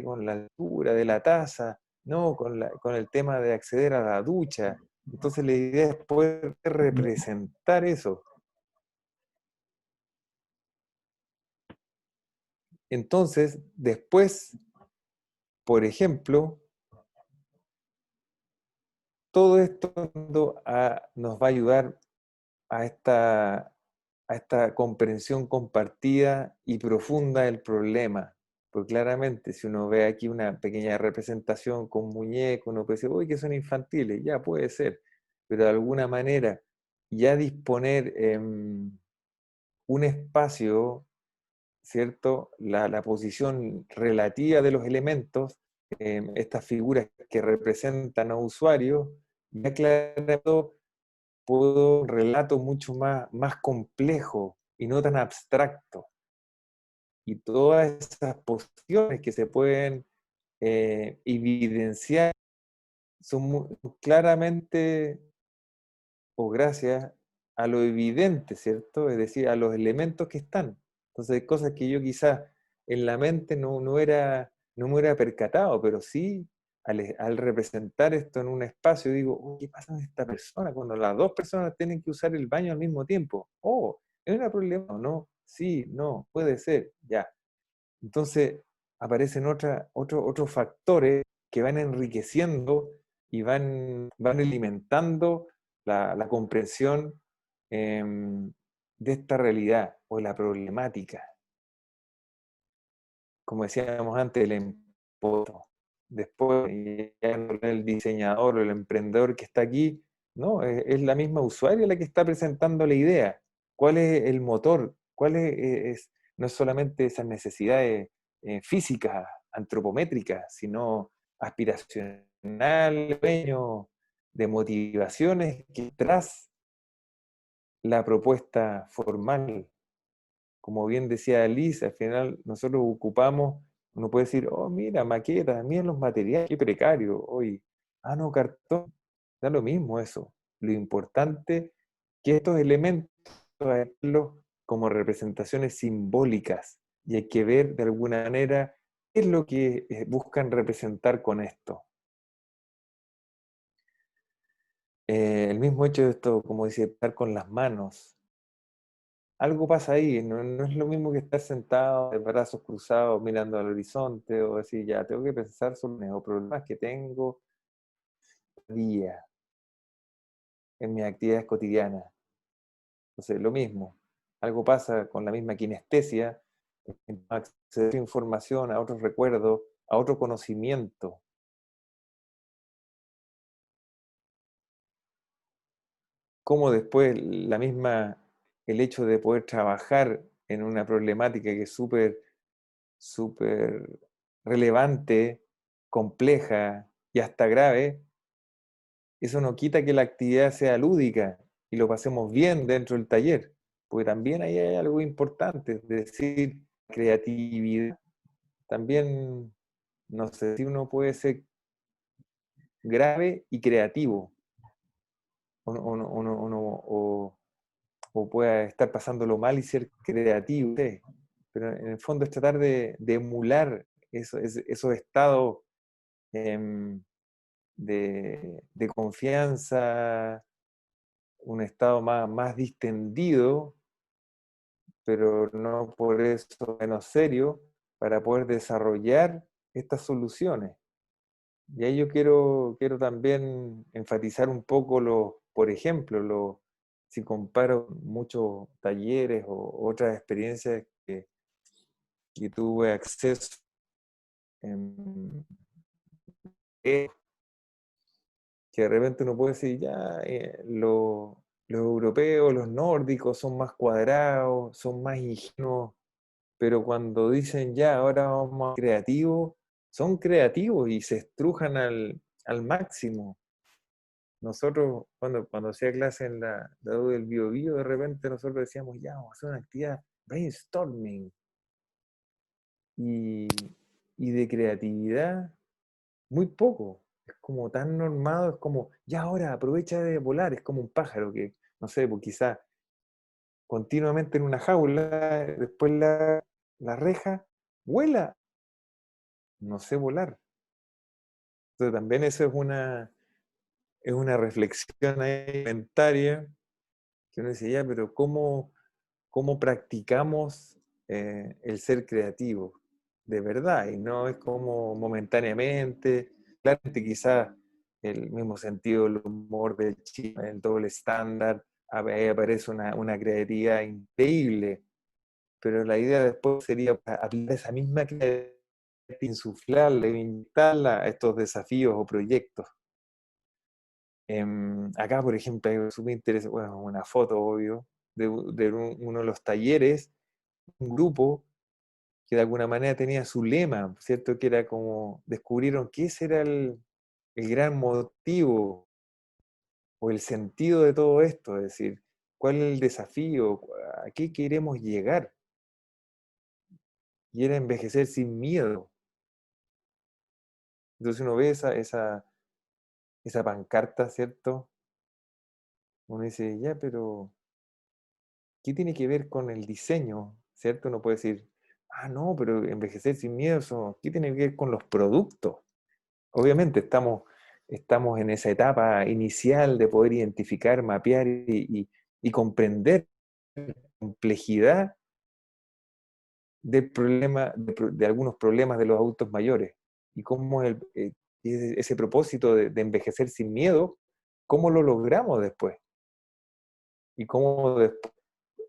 con la altura de la taza, no, con el tema de acceder a la ducha. Entonces la idea es poder representar eso. Entonces, después, por ejemplo, todo esto nos va a ayudar a esta comprensión compartida y profunda del problema. Porque claramente, si uno ve aquí una pequeña representación con muñecos, uno puede decir, uy, que son infantiles, ya puede ser, pero de alguna manera ya disponer un espacio, ¿cierto? La posición relativa de los elementos, estas figuras que representan a usuarios, ya claramente puedo un relato mucho más complejo y no tan abstracto. Y todas esas posiciones que se pueden evidenciar son claramente o gracias a lo evidente, ¿cierto? Es decir, a los elementos que están. Entonces, cosas que yo quizás en la mente no me hubiera percatado, pero sí al representar esto en un espacio, digo, oh, ¿qué pasa con esta persona cuando las dos personas tienen que usar el baño al mismo tiempo? Oh, ¿es un problema o no? Sí, no, puede ser, ya. Entonces aparecen otros factores que van enriqueciendo y van alimentando la comprensión de esta realidad o la problemática. Como decíamos antes, el empoderamiento. Después, ya el diseñador o el emprendedor que está aquí, no, es la misma usuaria la que está presentando la idea. ¿Cuál es el motor? No es solamente esas necesidades físicas, antropométricas, sino aspiracionales, de motivaciones que tras la propuesta formal. Como bien decía Liz, al final nosotros ocupamos, uno puede decir, oh, mira, maquetas, mira los materiales, qué precario, hoy, ah, no, cartón, da lo mismo eso. Lo importante que estos elementos hay que verlos como representaciones simbólicas y hay que ver de alguna manera qué es lo que buscan representar con esto. El mismo hecho de esto, como dice, estar con las manos, algo pasa ahí, no es lo mismo que estar sentado de brazos cruzados mirando al horizonte o decir, ya, tengo que pensar sobre los problemas que tengo día en mis actividades cotidianas. Entonces, lo mismo, algo pasa con la misma kinestesia, acceder a información, a otros recuerdos, a otro conocimiento. Como después el hecho de poder trabajar en una problemática que es súper relevante, compleja y hasta grave, eso no quita que la actividad sea lúdica y lo pasemos bien dentro del taller, porque también ahí hay algo importante, es decir, creatividad. También, no sé si uno puede ser grave y creativo, o pueda estar pasándolo mal y ser creativo, ¿sí? Pero en el fondo es tratar de emular esos estados de confianza, un estado más distendido, pero no por eso menos serio, para poder desarrollar estas soluciones. Y ahí yo quiero también enfatizar un poco por ejemplo, si comparo muchos talleres o otras experiencias que tuve acceso en, que de repente uno puede decir, ya, los europeos, los nórdicos son más cuadrados, son más ingenuos, pero cuando dicen, ya, ahora vamos a creativos, son creativos y se estrujan al máximo. Nosotros, cuando hacía clase en la U del Bio, de repente nosotros decíamos, ya, vamos a hacer una actividad brainstorming y, y de creatividad, muy poco. Es como tan normado, es como, ya ahora aprovecha de volar, es como un pájaro que, no sé, pues quizás continuamente en una jaula, después la reja, vuela, no sé volar. Entonces también eso es una reflexión ahí comentaria, que uno dice, ya, pero ¿cómo practicamos el ser creativo de verdad? Y no es como momentáneamente, claramente quizás el mismo sentido del humor del chino, en todo el estándar, ahí aparece una creatividad increíble, pero la idea después sería aplicar esa misma creatividad, insuflarla, invitarla a estos desafíos o proyectos. Acá, por ejemplo, hay súper interesante, bueno, una foto, obvio, de uno de los talleres, un grupo que de alguna manera tenía su lema, ¿cierto? Que era como, descubrieron que ese era el gran motivo o el sentido de todo esto, es decir, cuál es el desafío, a qué queremos llegar. Y era envejecer sin miedo. Entonces uno ve esa pancarta, ¿cierto? Uno dice, ya, pero ¿qué tiene que ver con el diseño? ¿Cierto? Uno puede decir, ah, no, pero envejecer sin miedo, ¿qué tiene que ver con los productos? Obviamente estamos en esa etapa inicial de poder identificar, mapear y comprender la complejidad del problema, de algunos problemas de los adultos mayores y cómo ese propósito de envejecer sin miedo, cómo lo logramos después y cómo después,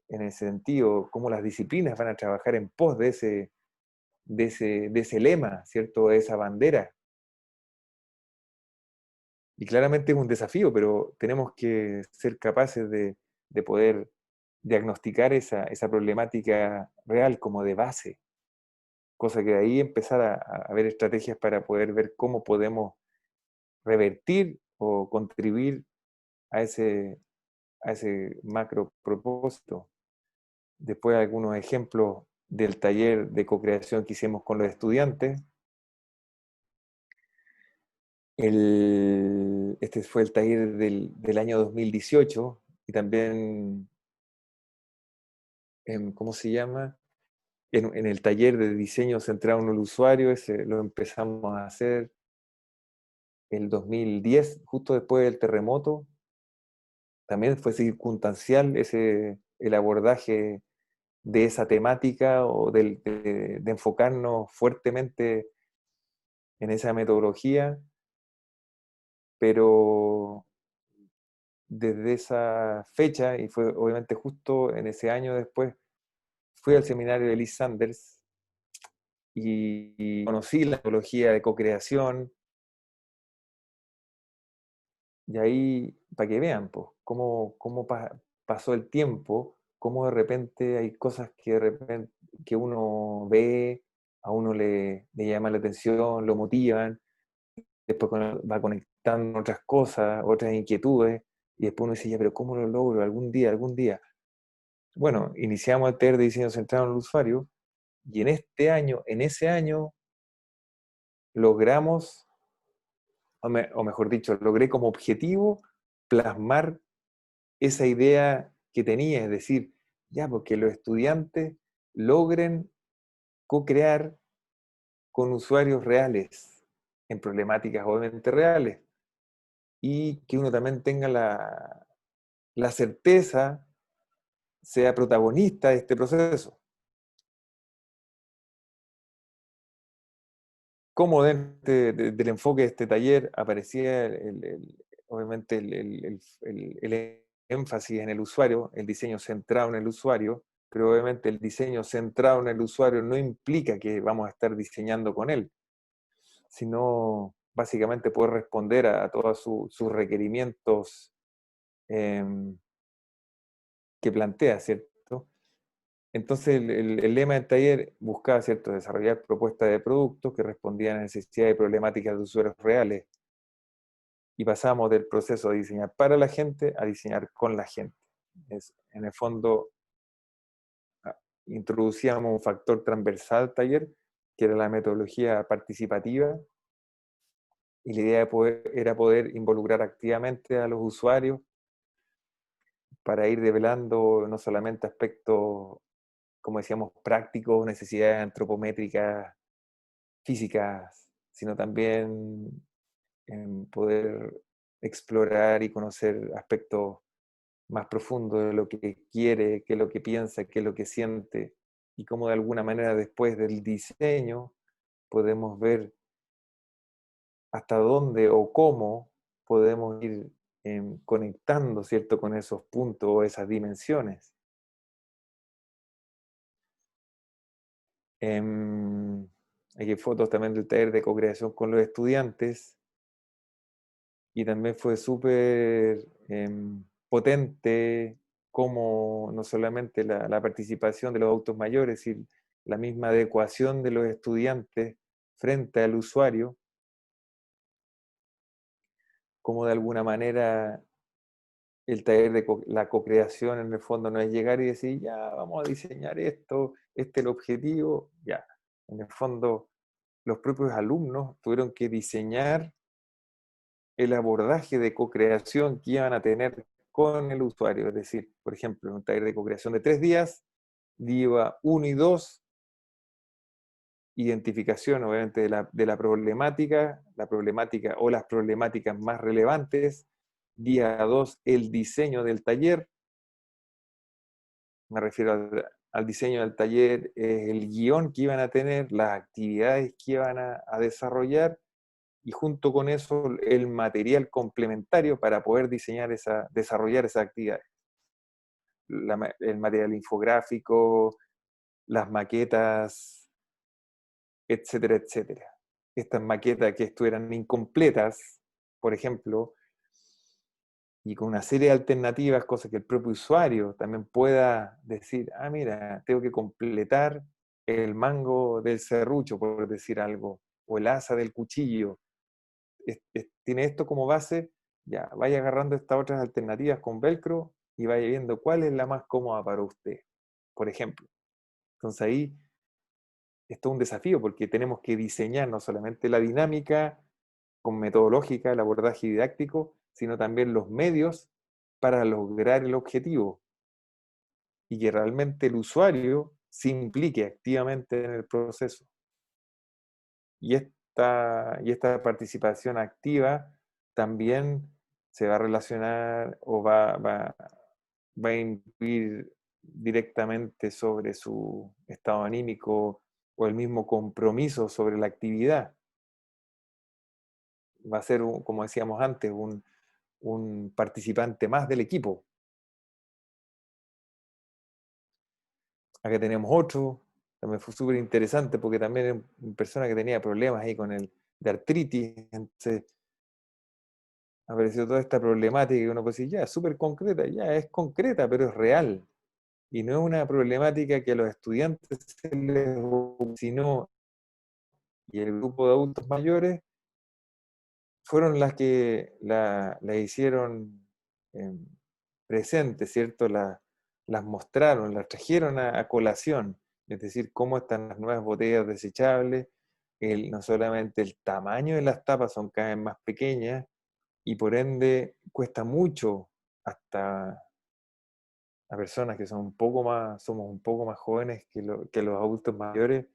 en ese sentido, cómo las disciplinas van a trabajar en pos de ese lema, ¿cierto? De esa bandera. Y claramente es un desafío, pero tenemos que ser capaces de poder diagnosticar esa problemática real como de base, cosa que de ahí empezar a ver estrategias para poder ver cómo podemos revertir o contribuir a ese macro propósito. Después algunos ejemplos del taller de co-creación que hicimos con los estudiantes. Este fue el taller del año 2018 y también, ¿cómo se llama? En el taller de diseño centrado en el usuario, ese lo empezamos a hacer el 2010, justo después del terremoto. También fue circunstancial el abordaje de esa temática o de enfocarnos fuertemente en esa metodología, pero desde esa fecha, y fue obviamente justo en ese año después, fui al seminario de Liz Sanders y conocí la metodología de co-creación, y ahí, para que vean, pues, cómo pasó el tiempo, cómo de repente hay cosas que uno ve, a uno le llama la atención, lo motivan, después va conectando otras cosas, otras inquietudes, y después uno dice, ya, pero ¿cómo lo logro? Algún día, algún día. Bueno, iniciamos el taller de diseño centrado en el usuario, y en ese año, logramos, o mejor dicho, logré como objetivo plasmar esa idea que tenía, es decir, ya, porque los estudiantes logren co-crear con usuarios reales, en problemáticas obviamente reales, y que uno también tenga la certeza, sea protagonista de este proceso. Cómo dentro del enfoque de este taller aparecía obviamente el énfasis en el usuario, el diseño centrado en el usuario, pero obviamente el diseño centrado en el usuario no implica que vamos a estar diseñando con él, sino básicamente poder responder a todos sus requerimientos que plantea, ¿cierto? Entonces el lema del taller buscaba, ¿cierto?, desarrollar propuestas de productos que respondían a necesidades y problemáticas de usuarios reales. Y pasamos del proceso de diseñar para la gente a diseñar con la gente. En el fondo, introducíamos un factor transversal al taller, que era la metodología participativa, y la idea era poder involucrar activamente a los usuarios para ir develando no solamente aspectos, como decíamos, prácticos, necesidades antropométricas físicas, sino también en poder explorar y conocer aspectos más profundos de lo que quiere, qué es lo que piensa, qué es lo que siente, y cómo de alguna manera después del diseño podemos ver hasta dónde o cómo podemos ir conectando, ¿cierto?, con esos puntos o esas dimensiones. Aquí hay fotos también del taller de co-creación con los estudiantes, y también fue súper potente como no solamente la participación de los adultos mayores y la misma adecuación de los estudiantes frente al usuario, como de alguna manera el taller de la co-creación en el fondo no es llegar y decir, ya, vamos a diseñar esto, este es el objetivo, ya. En el fondo, los propios alumnos tuvieron que diseñar el abordaje de co-creación que iban a tener con el usuario. Es decir, por ejemplo, en un taller de co-creación de 3 días, día 1 y 2, identificación obviamente de la problemática o las problemáticas más relevantes. Día 2, el diseño del taller. Me refiero al diseño del taller, el guión que iban a tener, las actividades que iban a desarrollar, y junto con eso el material complementario para poder desarrollar esas actividades. El material infográfico, las maquetas, etcétera, etcétera. Estas maquetas que estuvieran incompletas, por ejemplo, y con una serie de alternativas, cosas que el propio usuario también pueda decir, ah, mira, tengo que completar el mango del serrucho, por decir algo, o el asa del cuchillo. Tiene esto como base, ya, vaya agarrando estas otras alternativas con velcro y vaya viendo cuál es la más cómoda para usted, por ejemplo. Entonces ahí esto es un desafío porque tenemos que diseñar no solamente la dinámica con metodológica, el abordaje didáctico, sino también los medios para lograr el objetivo y que realmente el usuario se implique activamente en el proceso. Y esta participación activa también se va a relacionar o va a influir directamente sobre su estado anímico o el mismo compromiso sobre la actividad. Va a ser, como decíamos antes, un participante más del equipo. Acá tenemos otro, también fue súper interesante porque también era una persona que tenía problemas ahí de artritis, entonces apareció toda esta problemática que uno puede decir, ya, es súper concreta, ya es concreta, pero es real. Y no es una problemática que a los estudiantes se les, sino, y el grupo de adultos mayores fueron las que la hicieron presentes, ¿cierto? Las mostraron, las trajeron a colación, es decir, cómo están las nuevas botellas desechables, no solamente el tamaño de las tapas son cada vez más pequeñas, y por ende cuesta mucho hasta a personas que somos un poco más jóvenes que los adultos mayores,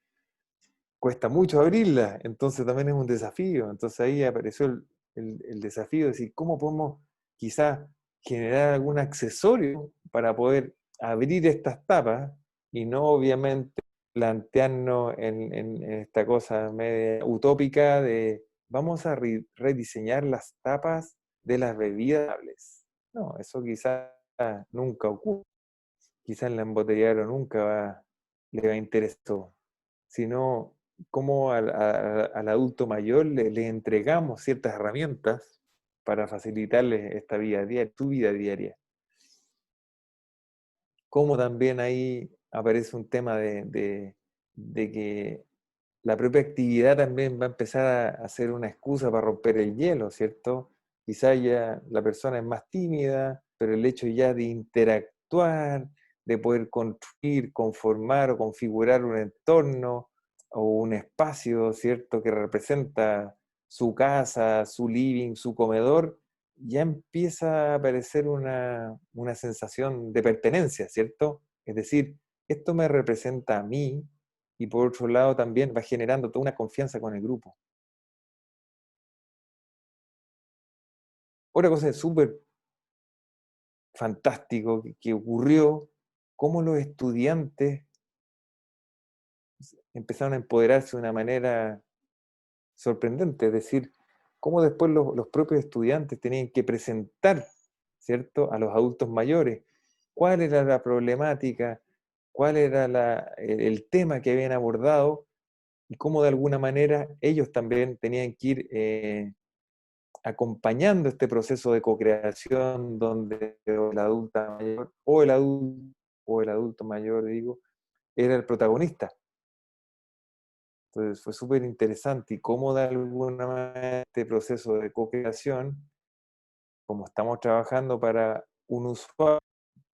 cuesta mucho abrirla, entonces también es un desafío. Entonces ahí apareció el desafío de decir, ¿cómo podemos quizás generar algún accesorio para poder abrir estas tapas y no obviamente plantearnos en esta cosa media utópica de vamos a rediseñar las tapas de las bebidas? No, eso quizás nunca ocurre. Quizás el embotellado nunca le va a interesar, sino cómo al adulto mayor le entregamos ciertas herramientas para facilitarle esta vida diaria, tu vida diaria. Como también ahí aparece un tema de que la propia actividad también va a empezar a ser una excusa para romper el hielo, ¿cierto? Quizás ya la persona es más tímida, pero el hecho ya de interactuar, de poder construir, conformar o configurar un entorno o un espacio, ¿cierto?, que representa su casa, su living, su comedor, ya empieza a aparecer una sensación de pertenencia, ¿cierto? Es decir, esto me representa a mí, y por otro lado también va generando toda una confianza con el grupo. Otra cosa súper fantástico que ocurrió, cómo los estudiantes empezaron a empoderarse de una manera sorprendente, es decir, cómo después los propios estudiantes tenían que presentar, ¿cierto?, a los adultos mayores cuál era la problemática, cuál era el tema que habían abordado y cómo de alguna manera ellos también tenían que ir acompañando este proceso de co-creación donde el adulto mayor o el adulto mayor, digo, era el protagonista. Entonces fue súper interesante y cómo de alguna manera este proceso de co-creación, como estamos trabajando para un usuario,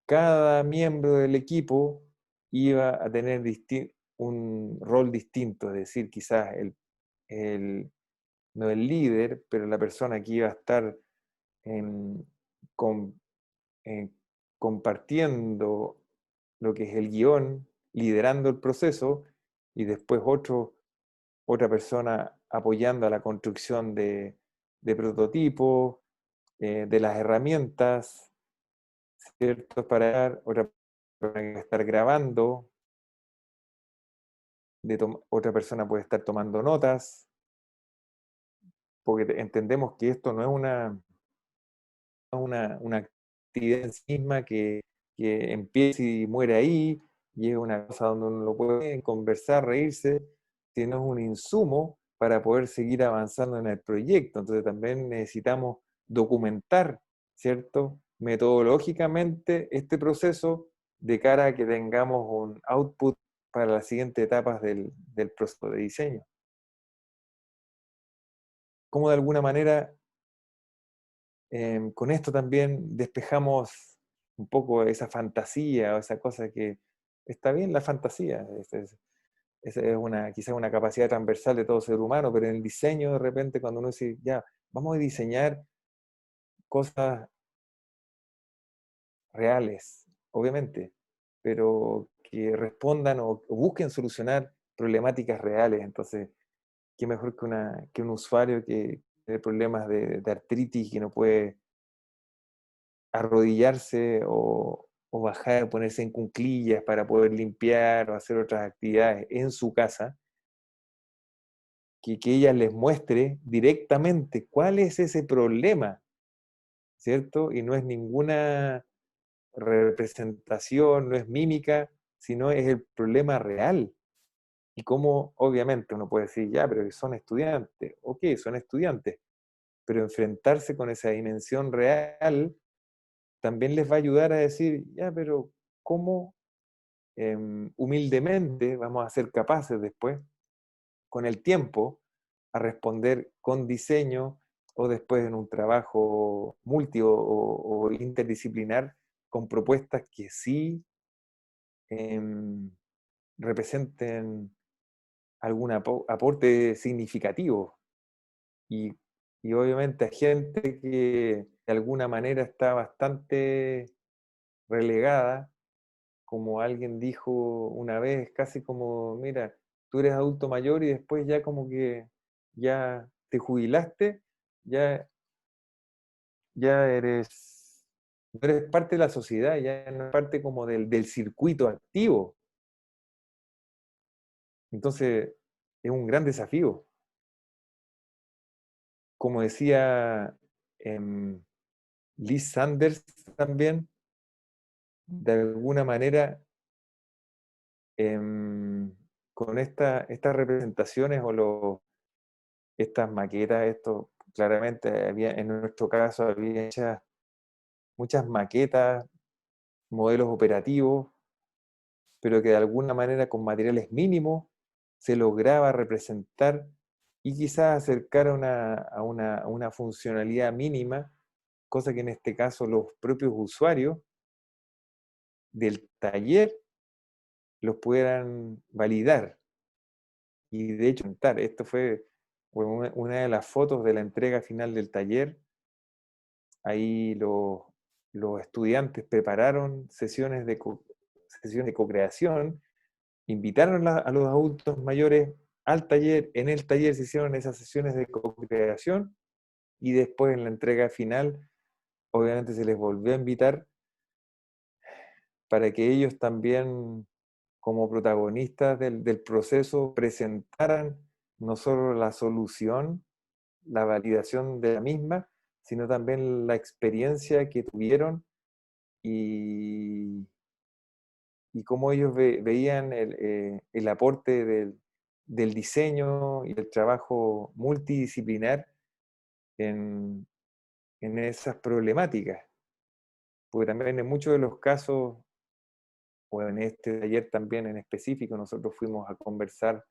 cada miembro del equipo iba a tener un rol distinto, es decir, quizás no el líder, pero la persona que iba a estar em, con- compartiendo lo que es el guión, liderando el proceso, y después otra persona apoyando a la construcción de prototipos, de las herramientas, ¿cierto? Otra persona que va a estar grabando, otra persona puede estar tomando notas, porque entendemos que esto no es una actividad en sí misma que empieza y muere ahí, y es una cosa donde uno lo puede conversar, reírse, sino es un insumo para poder seguir avanzando en el proyecto. Entonces también necesitamos documentar, ¿cierto?, metodológicamente este proceso de cara a que tengamos un output para las siguientes etapas del proceso de diseño. Cómo de alguna manera con esto también despejamos un poco esa fantasía o esa cosa que está bien la fantasía, es quizás una capacidad transversal de todo ser humano, pero en el diseño de repente cuando uno dice, ya, vamos a diseñar cosas reales, obviamente, pero que respondan o busquen solucionar problemáticas reales, entonces, qué mejor que un usuario que tiene problemas de artritis que no puede arrodillarse o bajar, ponerse en cuclillas para poder limpiar o hacer otras actividades en su casa, que ella les muestre directamente cuál es ese problema, ¿cierto? Y no es ninguna representación, no es mímica, sino es el problema real. Y cómo, obviamente, uno puede decir, ya, pero son estudiantes, ok, son estudiantes, pero enfrentarse con esa dimensión real también les va a ayudar a decir, ya, pero ¿cómo humildemente vamos a ser capaces después, con el tiempo, a responder con diseño o después en un trabajo multi o interdisciplinar con propuestas que sí em, representen algún aporte significativo y, y obviamente a gente que de alguna manera está bastante relegada, como alguien dijo una vez, casi como, mira, tú eres adulto mayor y después ya como que ya te jubilaste, ya, no eres parte de la sociedad, ya no eres parte como del circuito activo. Entonces, es un gran desafío. Como decía Liz Sanders también, de alguna manera, con estas representaciones estas maquetas, esto claramente en nuestro caso había muchas maquetas, modelos operativos, pero que de alguna manera con materiales mínimos se lograba representar y quizás acercar a una funcionalidad mínima, cosa que en este caso los propios usuarios del taller los pudieran validar. Y de hecho, esto fue una de las fotos de la entrega final del taller. Ahí los estudiantes prepararon sesiones de co-creación invitaron a los adultos mayores al taller, en el taller se hicieron esas sesiones de co-creación y después en la entrega final, obviamente se les volvió a invitar para que ellos también, como protagonistas del proceso, presentaran no solo la solución, la validación de la misma, sino también la experiencia que tuvieron y cómo ellos veían el aporte del diseño y el trabajo multidisciplinar en esas problemáticas. Porque también en muchos de los casos, o en este taller también en específico, nosotros fuimos a conversar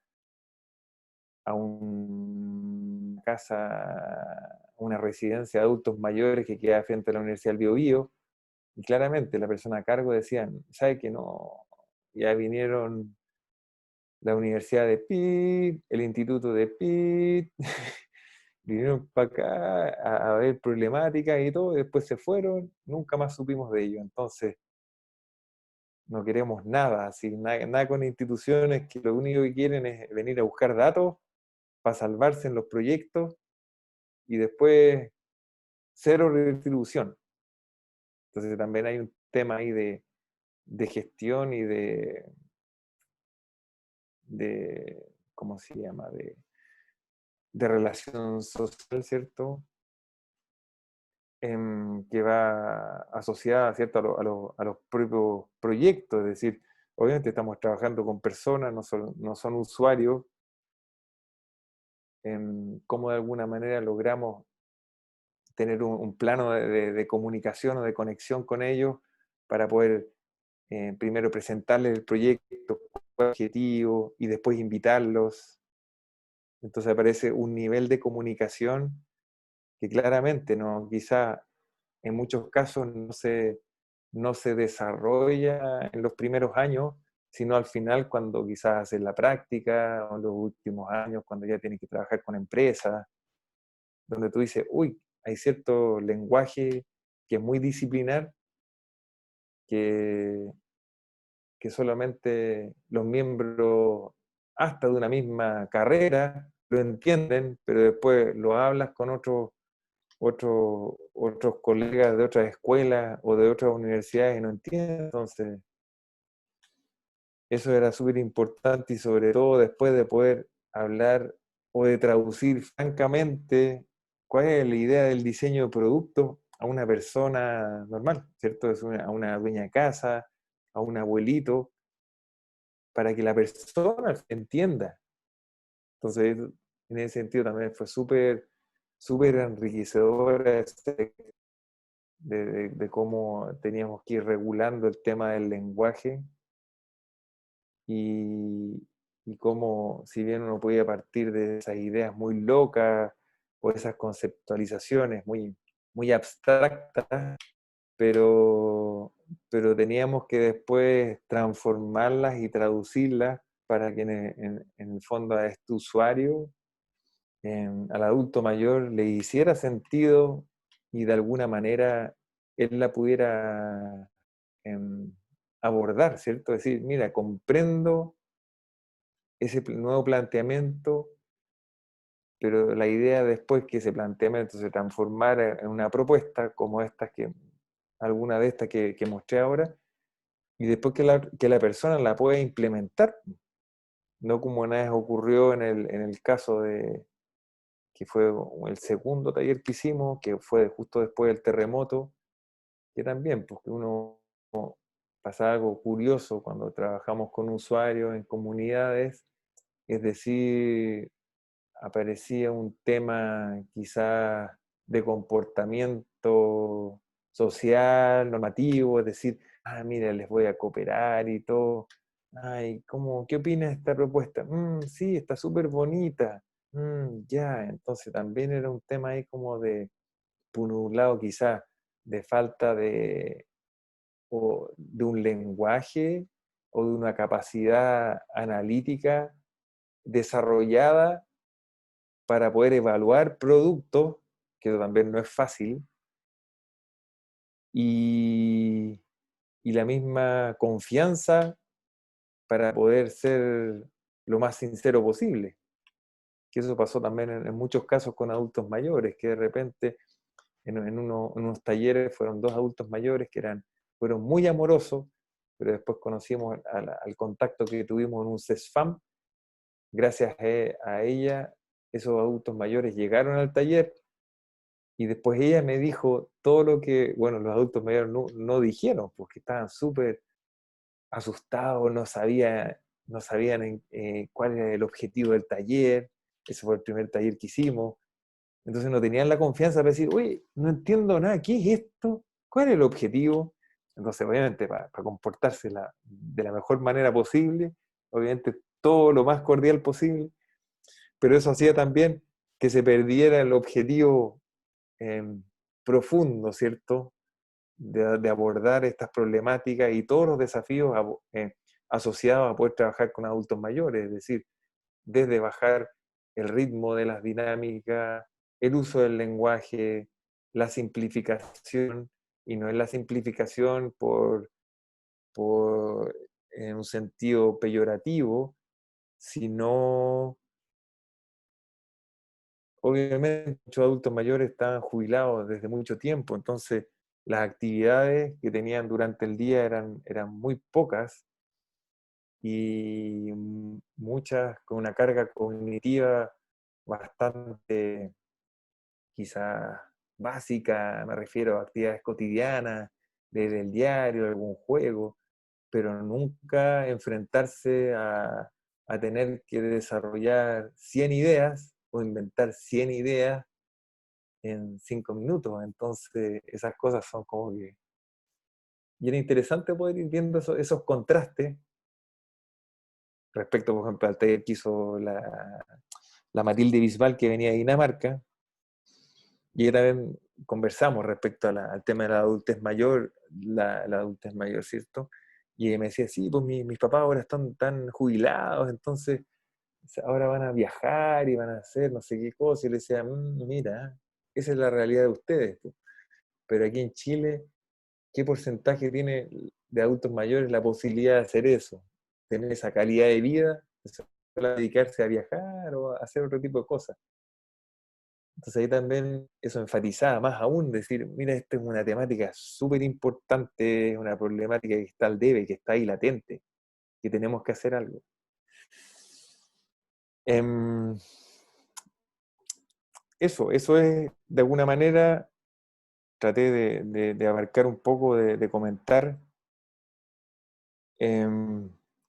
a una casa, una residencia de adultos mayores que queda frente a la Universidad del Biobío, y claramente la persona a cargo decía, ¿sabe que no? Ya vinieron la Universidad de Pitt, el Instituto de Pitt, vinieron para acá a ver problemáticas y todo, y después se fueron, nunca más supimos de ellos. Entonces, no queremos nada, así, nada con instituciones que lo único que quieren es venir a buscar datos para salvarse en los proyectos y después cero retribución. Entonces también hay un tema ahí de gestión y de ¿cómo se llama? De relación social, ¿cierto? Que va asociada, ¿cierto? A los propios proyectos, es decir, obviamente estamos trabajando con personas, no son usuarios, cómo de alguna manera logramos tener un plano de comunicación o de conexión con ellos para poder primero presentarles el proyecto, el objetivo y después invitarlos. Entonces aparece un nivel de comunicación que claramente no, quizá en muchos casos no se desarrolla en los primeros años, sino al final cuando quizás haces la práctica o en los últimos años cuando ya tienes que trabajar con empresas, donde tú dices, uy, hay cierto lenguaje que es muy disciplinar, que, que solamente los miembros hasta de una misma carrera lo entienden, pero después lo hablas con otros colegas de otras escuelas o de otras universidades y no entienden. Entonces, eso era súper importante y sobre todo después de poder hablar o de traducir francamente cuál es la idea del diseño de producto a una persona normal, ¿cierto? A una dueña de casa, a un abuelito, para que la persona entienda. Entonces, en ese sentido también fue súper enriquecedora de cómo teníamos que ir regulando el tema del lenguaje y, y cómo, si bien uno podía partir de esas ideas muy locas o esas conceptualizaciones muy abstractas, pero, pero teníamos que después transformarlas y traducirlas para que en el fondo a este usuario, al adulto mayor, le hiciera sentido y de alguna manera él la pudiera em, abordar, ¿cierto? Decir, mira, comprendo ese nuevo planteamiento, pero la idea después que ese planteamiento se transformara en una propuesta como alguna de estas que mostré ahora, y después que la persona la pueda implementar, no como una vez ocurrió en el caso que fue el segundo taller que hicimos, que fue justo después del terremoto, que también, porque uno pasa algo curioso cuando trabajamos con usuarios en comunidades, es decir, aparecía un tema quizás de comportamiento social, normativo, es decir, mira, les voy a cooperar y todo. Ay, ¿qué opinas de esta propuesta? Sí, está súper bonita. Ya, entonces también era un tema ahí como por un lado quizás, de falta de un lenguaje o de una capacidad analítica desarrollada para poder evaluar productos, que también no es fácil, y la misma confianza para poder ser lo más sincero posible. Que eso pasó también en muchos casos con adultos mayores, que de repente en unos talleres fueron 2 adultos mayores que fueron muy amorosos, pero después conocimos al contacto que tuvimos en un CESFAM. Gracias a ella, esos adultos mayores llegaron al taller y después ella me dijo todo lo que, bueno, los adultos mayores no dijeron, porque estaban súper asustados, no sabían cuál era el objetivo del taller. Ese fue el primer taller que hicimos. Entonces no tenían la confianza para decir, oye, no entiendo nada, ¿qué es esto? ¿Cuál es el objetivo? Entonces, obviamente, para comportarse de la mejor manera posible, obviamente todo lo más cordial posible, pero eso hacía también que se perdiera el objetivo profundo, ¿cierto? De abordar estas problemáticas y todos los desafíos asociados a poder trabajar con adultos mayores, es decir, desde bajar el ritmo de las dinámicas, el uso del lenguaje, la simplificación, y no es la simplificación en un sentido peyorativo, sino, obviamente, muchos adultos mayores estaban jubilados desde mucho tiempo, entonces las actividades que tenían durante el día eran muy pocas y muchas con una carga cognitiva bastante quizás básica, me refiero a actividades cotidianas, desde el diario, algún juego, pero nunca enfrentarse a tener que desarrollar 100 ideas o inventar 100 ideas en 5 minutos. Entonces, esas cosas son como que... Y era interesante poder ir viendo esos contrastes respecto, por ejemplo, al taller que hizo la Matilde Bisbal, que venía de Dinamarca, y ahí también conversamos respecto al tema de la adultez mayor, la adultez mayor, ¿cierto? Y ella me decía, sí, pues mis papás ahora están tan jubilados, entonces ahora van a viajar y van a hacer no sé qué cosa. Y le decía, mira, esa es la realidad de ustedes, pues. Pero aquí en Chile, ¿qué porcentaje tiene de adultos mayores la posibilidad de hacer eso? Tener esa calidad de vida, dedicarse a viajar o a hacer otro tipo de cosas. Entonces ahí también eso enfatizaba más aún, decir, mira, esta es una temática súper importante, es una problemática que está al debe, que está ahí latente, que tenemos que hacer algo. Eso es, de alguna manera, traté de abarcar un poco, de comentar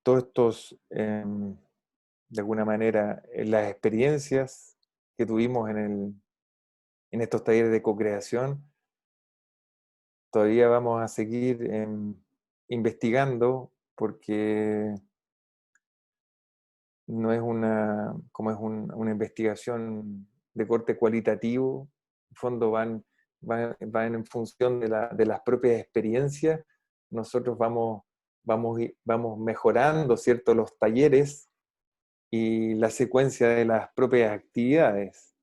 todos estos, de alguna manera, las experiencias que tuvimos en estos talleres de co-creación. Todavía vamos a seguir investigando porque no es una investigación de corte cualitativo. En el fondo van en función de las propias experiencias. Nosotros vamos mejorando, ¿cierto?, los talleres y la secuencia de las propias actividades.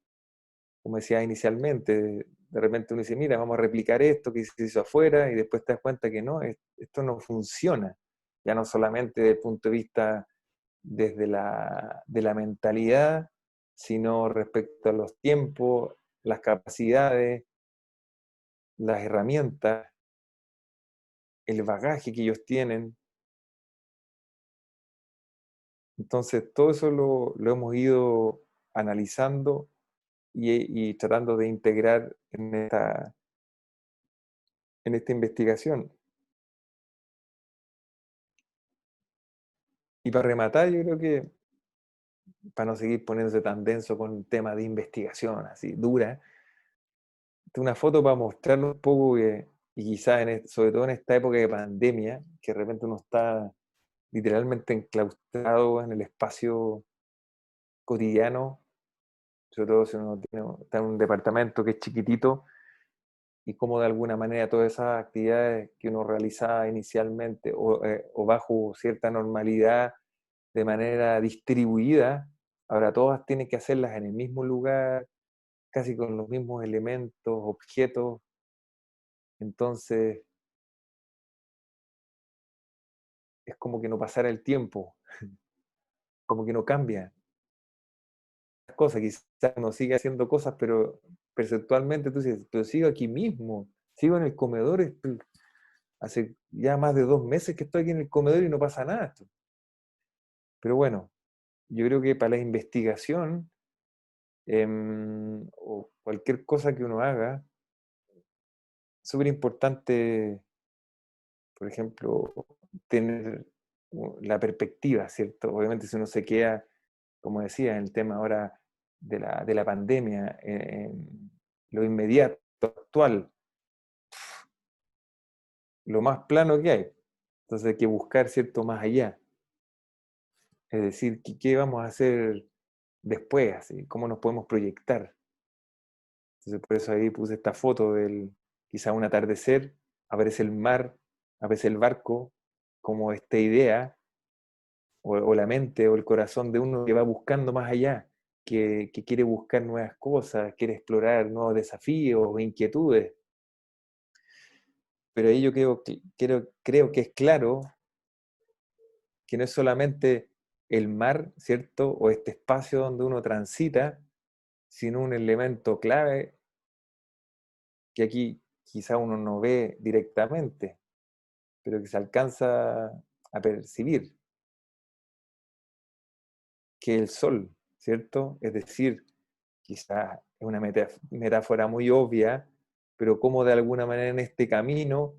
Como decía inicialmente, de repente uno dice, mira, vamos a replicar esto que se hizo afuera, y después te das cuenta que no, esto no funciona. Ya no solamente desde el punto de vista de la mentalidad, sino respecto a los tiempos, las capacidades, las herramientas, el bagaje que ellos tienen. Entonces, todo eso lo hemos ido analizando y tratando de integrar en esta investigación. Y para rematar, yo creo que, para no seguir poniéndose tan denso con un tema de investigación así dura, una foto para mostrarlo un poco, y quizás sobre todo en esta época de pandemia, que de repente uno está literalmente enclaustrado en el espacio cotidiano, sobre todo si uno está en un departamento que es chiquitito, y cómo de alguna manera todas esas actividades que uno realizaba inicialmente o bajo cierta normalidad, de manera distribuida, ahora todas tienen que hacerlas en el mismo lugar, casi con los mismos elementos, objetos. Entonces, es como que no pasara el tiempo, como que no cambia las cosas, quizás uno sigue haciendo cosas, pero perceptualmente tú dices, pero sigo aquí mismo, sigo en el comedor, hace ya más de 2 meses que estoy aquí en el comedor y no pasa nada. Pero bueno, yo creo que para la investigación, o cualquier cosa que uno haga, es súper importante, por ejemplo, tener la perspectiva, ¿cierto? Obviamente si uno se queda, como decía, en el tema ahora de la pandemia, en lo inmediato, actual, lo más plano que hay. Entonces hay que buscar, ¿cierto?, más allá. Es decir, ¿qué vamos a hacer después? Así? ¿Cómo nos podemos proyectar? Entonces por eso ahí puse esta foto del quizá un atardecer, aparece el mar, aparece el barco, como esta idea, o la mente o el corazón de uno que va buscando más allá, que quiere buscar nuevas cosas, quiere explorar nuevos desafíos o inquietudes. Pero ahí yo creo que es claro que no es solamente el mar, ¿cierto? O este espacio donde uno transita, sino un elemento clave que aquí quizá uno no ve directamente, pero que se alcanza a percibir, que es el sol, ¿cierto? Es decir, quizá es una metáfora muy obvia, pero como de alguna manera en este camino,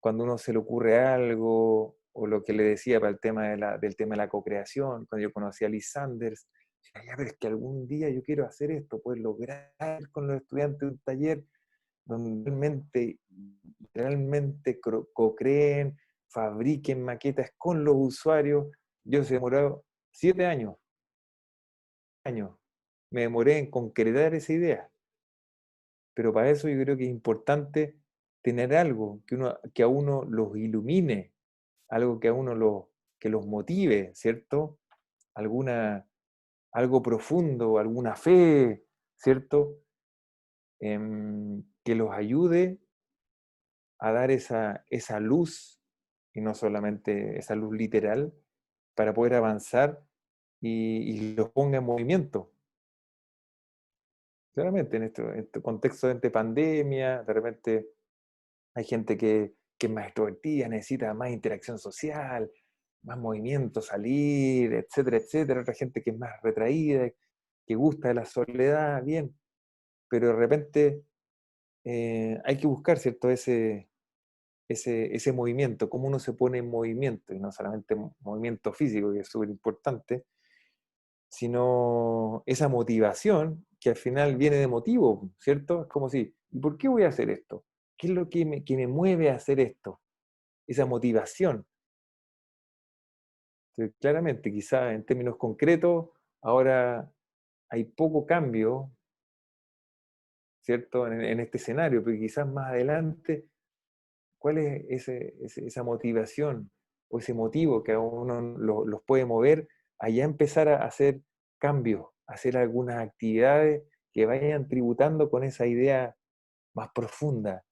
cuando uno se le ocurre algo, o lo que le decía para el tema del tema de la co-creación, cuando yo conocí a Liz Sanders, decía, ya, pero es que algún día yo quiero hacer esto, pues lograr con los estudiantes un taller donde realmente co-creen, fabriquen maquetas con los usuarios. Yo se demoró 7 años, me demoré en concretar esa idea. Pero para eso yo creo que es importante tener algo que a uno los ilumine, algo que a uno que los motive, ¿cierto? Algo profundo, alguna fe, ¿cierto? Que los ayude a dar esa luz, y no solamente esa luz literal, para poder avanzar y los ponga en movimiento. Claramente, en este contexto de pandemia, de repente hay gente que es más extrovertida, necesita más interacción social, más movimiento, salir, etcétera, etcétera. Otra gente que es más retraída, que gusta de la soledad, bien. Pero de repente hay que buscar, ¿cierto? Ese movimiento, cómo uno se pone en movimiento, y no solamente movimiento físico, que es súper importante, sino esa motivación que al final viene de motivo, ¿cierto? Es como si, ¿y por qué voy a hacer esto? ¿Qué es lo que me mueve a hacer esto? Esa motivación. Entonces, claramente, quizá en términos concretos, ahora hay poco cambio, ¿cierto? En este escenario, pero quizás más adelante, ¿cuál es esa motivación o ese motivo que a uno los puede mover a ya empezar a hacer cambios, a hacer algunas actividades que vayan tributando con esa idea más profunda,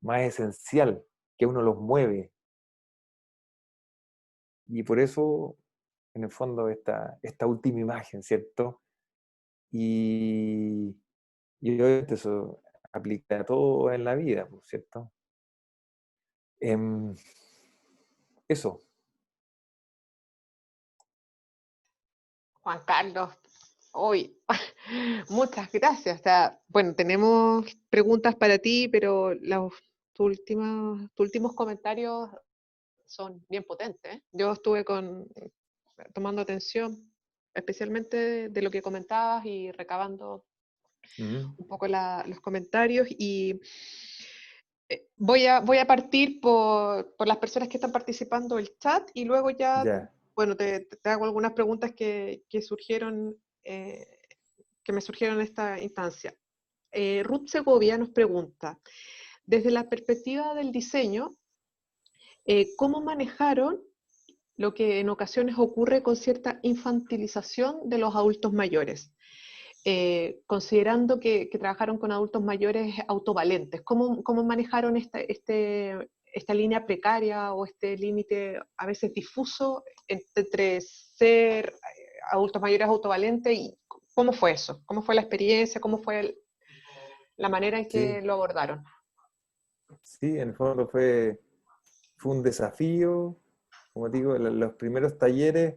más esencial, que a uno los mueve? Y por eso, en el fondo, esta última imagen, ¿cierto? Y, y obviamente eso aplica a todo en la vida, pues, ¿cierto? Eso. Juan Carlos, hoy, muchas gracias. O sea, bueno, tenemos preguntas para ti, pero tus últimos comentarios son bien potentes, ¿eh? Yo estuve tomando atención, especialmente de lo que comentabas y recabando un poco los comentarios, y voy a partir por las personas que están participando del chat, y luego ya, Ya. bueno, te hago algunas preguntas que surgieron, que me surgieron en esta instancia. Ruth Segovia nos pregunta, desde la perspectiva del diseño, ¿cómo manejaron lo que en ocasiones ocurre con cierta infantilización de los adultos mayores? Considerando que trabajaron con adultos mayores autovalentes, ¿cómo manejaron esta línea precaria o este límite a veces difuso entre ser adultos mayores autovalentes y cómo fue eso, cómo fue la experiencia, cómo fue la manera en que Sí, lo abordaron. sí, en el fondo fue un desafío, como te digo, los primeros talleres,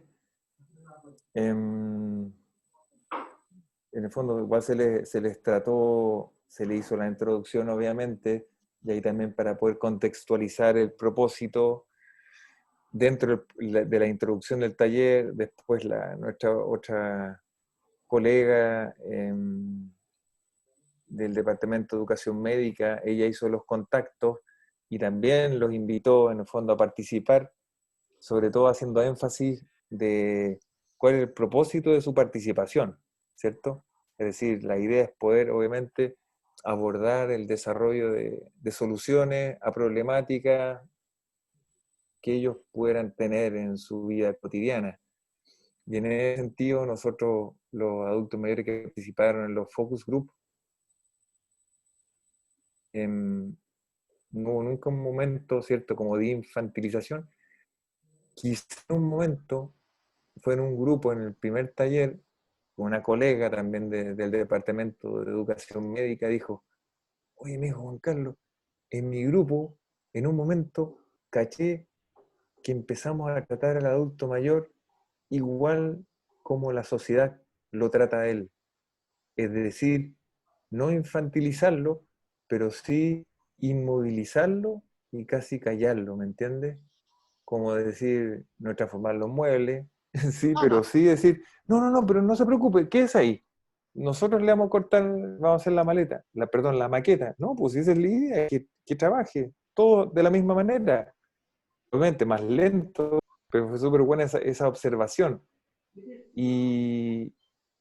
em, en el fondo igual se les trató, se le hizo la introducción obviamente, y ahí también para poder contextualizar el propósito dentro de la introducción del taller. Después nuestra otra colega del Departamento de Educación Médica, ella hizo los contactos y también los invitó en el fondo a participar, sobre todo haciendo énfasis de cuál es el propósito de su participación, ¿cierto? Es decir, la idea es poder, obviamente, abordar el desarrollo de soluciones a problemáticas que ellos pudieran tener en su vida cotidiana. Y en ese sentido, nosotros, los adultos mayores que participaron en los focus group, no hubo nunca un momento, ¿cierto?, como de infantilización. Quizá un momento fue en un grupo, en el primer taller, una colega también del Departamento de Educación Médica dijo, oye, me dijo Juan Carlos, en mi grupo, en un momento, caché que empezamos a tratar al adulto mayor igual como la sociedad lo trata a él. Es decir, no infantilizarlo, pero sí inmovilizarlo y casi callarlo, ¿me entiendes? Como decir, no transformar los muebles, sí, No, pero no, sí decir, no, no, no, pero no se preocupe, ¿qué es ahí? Nosotros le vamos a cortar, vamos a hacer la maleta, perdón, la maqueta. No, pues esa es la idea, que trabaje, todo de la misma manera. Obviamente, más lento, pero fue súper buena esa observación. Y,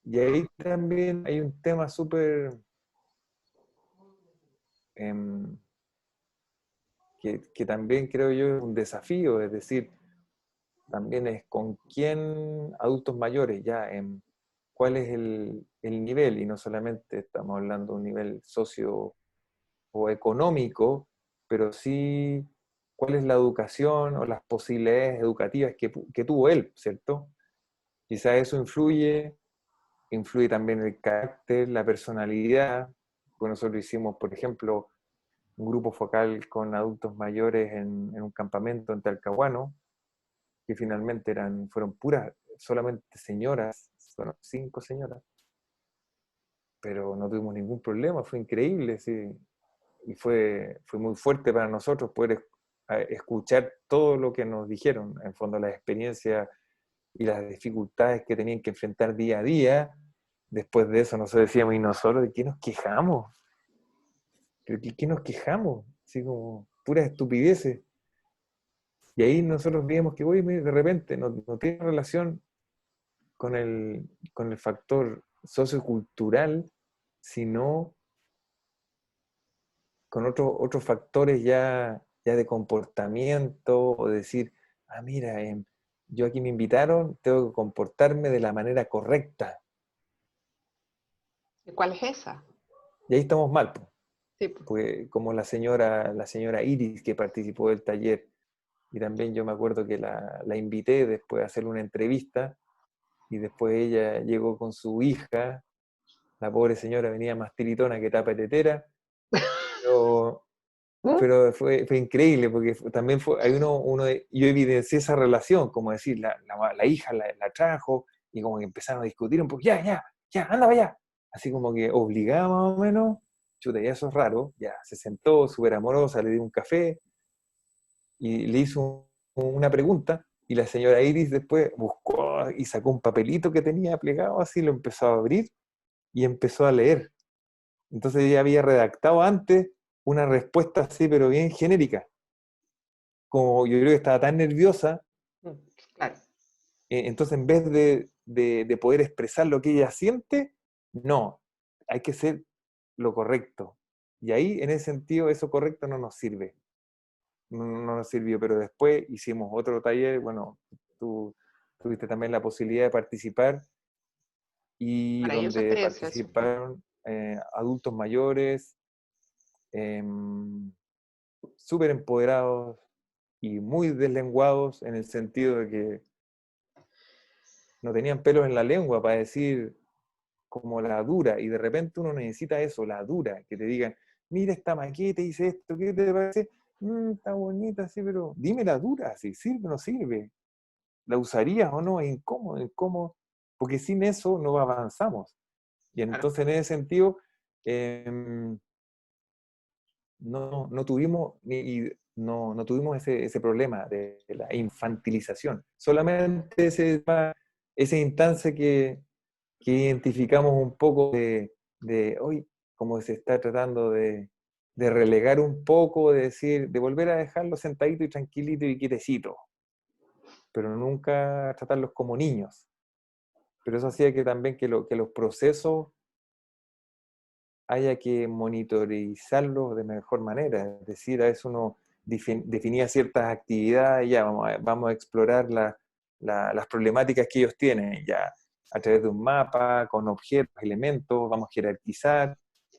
y ahí también hay un tema súper em, que también creo yo es un desafío, es decir, también es con quién adultos mayores, ya, cuál es el nivel, y no solamente estamos hablando de un nivel socio o económico, pero sí cuál es la educación o las posibilidades educativas que tuvo él, ¿cierto? Quizás eso influye también el carácter, la personalidad. Bueno, nosotros hicimos, por ejemplo, un grupo focal con adultos mayores en un campamento en Talcahuano, que finalmente fueron puras, solamente señoras, fueron 5 señoras, pero no tuvimos ningún problema, fue increíble, sí, y fue muy fuerte para nosotros poder escuchar todo lo que nos dijeron, en fondo las experiencias y las dificultades que tenían que enfrentar día a día. Después de eso nosotros decíamos, ¿y nosotros de qué nos quejamos? ¿Pero qué nos quejamos? Así como puras estupideces. Y ahí nosotros veíamos que, oye, de repente no tiene relación con el factor sociocultural, sino con otros factores ya de comportamiento, o decir, ah, mira, yo aquí me invitaron, tengo que comportarme de la manera correcta. ¿cuál es esa? Y ahí estamos mal, po. Sí, pues. Pues como la señora Iris que participó del taller, y también yo me acuerdo que la invité después a hacerle una entrevista, y después ella llegó con su hija, la pobre señora venía más tiritona que tapa de tetera, pero, pero fue increíble, porque también hay yo evidencié esa relación, como decir, la hija la trajo, y como que empezaron a discutir un poco, ya, anda para allá, así como que obligaba más o menos, chuta, ya eso es raro, ya, se sentó súper amorosa, le dio un café, y le hizo una pregunta, y la señora Iris después buscó y sacó un papelito que tenía plegado, así lo empezó a abrir, y empezó a leer. Entonces ella había redactado antes una respuesta así, pero bien genérica. Como yo creo que estaba tan nerviosa, Claro. entonces en vez de poder expresar lo que ella siente, no, hay que ser lo correcto. Y ahí, en ese sentido, eso correcto no nos sirve. No nos sirvió, pero después hicimos otro taller, bueno, tú tuviste también la posibilidad de participar, y Maravillosa donde experiencia eso. participaron adultos mayores, em, súper empoderados y muy deslenguados en el sentido de que no tenían pelos en la lengua para decir como la dura, y de repente uno necesita eso, la dura, que te digan, mira esta maqueta, hice esto, ¿qué te parece? Está bonita, sí, pero dime la dura, si sirve o no sirve, ¿la usarías o no? Es incómodo, incómodo, porque sin eso no avanzamos. Y Claro. entonces en ese sentido, no tuvimos, no tuvimos ese problema de la infantilización, solamente esa instancia que identificamos un poco de hoy, como se está tratando de relegar un poco, de decir, de volver a dejarlo sentadito y tranquilito y quietecito, pero nunca tratarlos como niños. Pero eso hacía que también que los procesos haya que monitorizarlos de mejor manera. Es decir, a veces uno definía ciertas actividades, ya vamos a explorar las problemáticas que ellos tienen, ya a través de un mapa, con objetos, elementos, vamos a jerarquizar.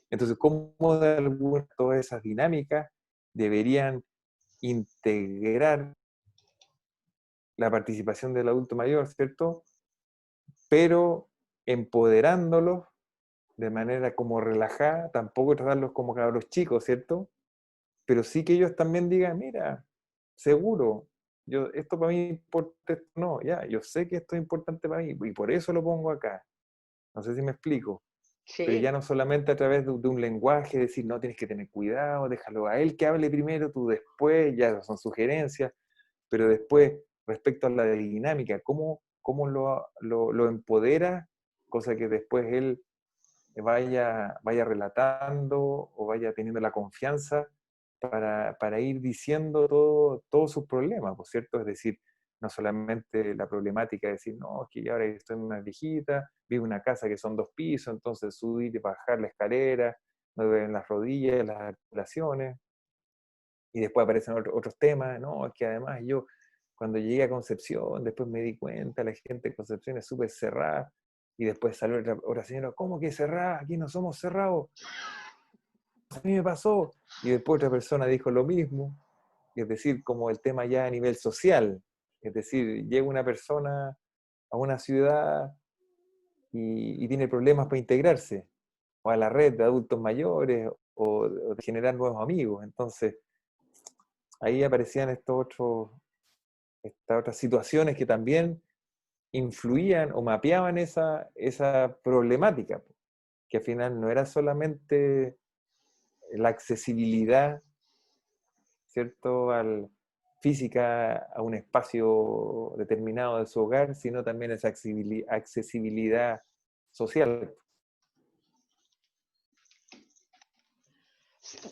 Entonces, ¿cómo de alguna todas esas dinámicas deberían integrar la participación del adulto mayor, ¿cierto? Pero empoderándolos de manera como relajada, tampoco tratarlos como cabros chicos, ¿cierto? Pero sí que ellos también digan, mira, seguro, esto para mí importa, no, ya, yo sé que esto es importante para mí y por eso lo pongo acá. No sé si me explico, pero Sí, ya no solamente a través de un lenguaje, decir, no, tienes que tener cuidado, déjalo a él que hable primero, tú después, ya son sugerencias, pero después, respecto a la dinámica, cómo lo empodera, cosa que después él vaya relatando o vaya teniendo la confianza para ir diciendo todos sus problemas, ¿por cierto? Es decir, no solamente la problemática de decir, no, es que ya ahora estoy más viejita, vivo en una casa que son 2 pisos, entonces subir y bajar la escalera, me duelen las rodillas, las articulaciones, y después aparecen otros temas, no, es que además yo cuando llegué a Concepción, después me di cuenta, la gente de Concepción es súper cerrada, y después salió otra señora, ¿cómo que cerrada? Aquí no somos cerrados, a mí me pasó, y después otra persona dijo lo mismo, es decir, como el tema ya a nivel social, es decir, llega una persona a una ciudad y tiene problemas para integrarse, o a la red de adultos mayores, o de generar nuevos amigos, entonces ahí aparecían estas otras situaciones que también influían o mapeaban esa problemática, que al final no era solamente la accesibilidad, ¿cierto?, física a un espacio determinado de su hogar, sino también esa accesibilidad social.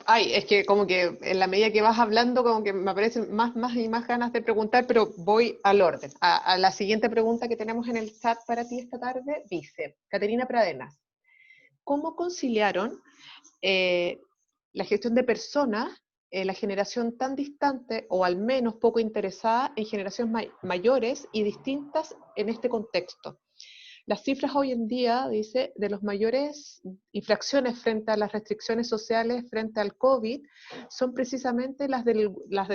ay, es que como que en la medida que vas hablando, como que me aparecen más y más ganas de preguntar, pero voy al orden. A la siguiente pregunta que tenemos en el chat para ti esta tarde, dice, Caterina Pradenas, ¿cómo conciliaron eh, la gestión de personas, la generación tan distante o al menos poco interesada en generaciones mayores y distintas en este contexto? Las cifras hoy en día, dice, de los mayores infracciones frente a las restricciones sociales frente al COVID son precisamente las del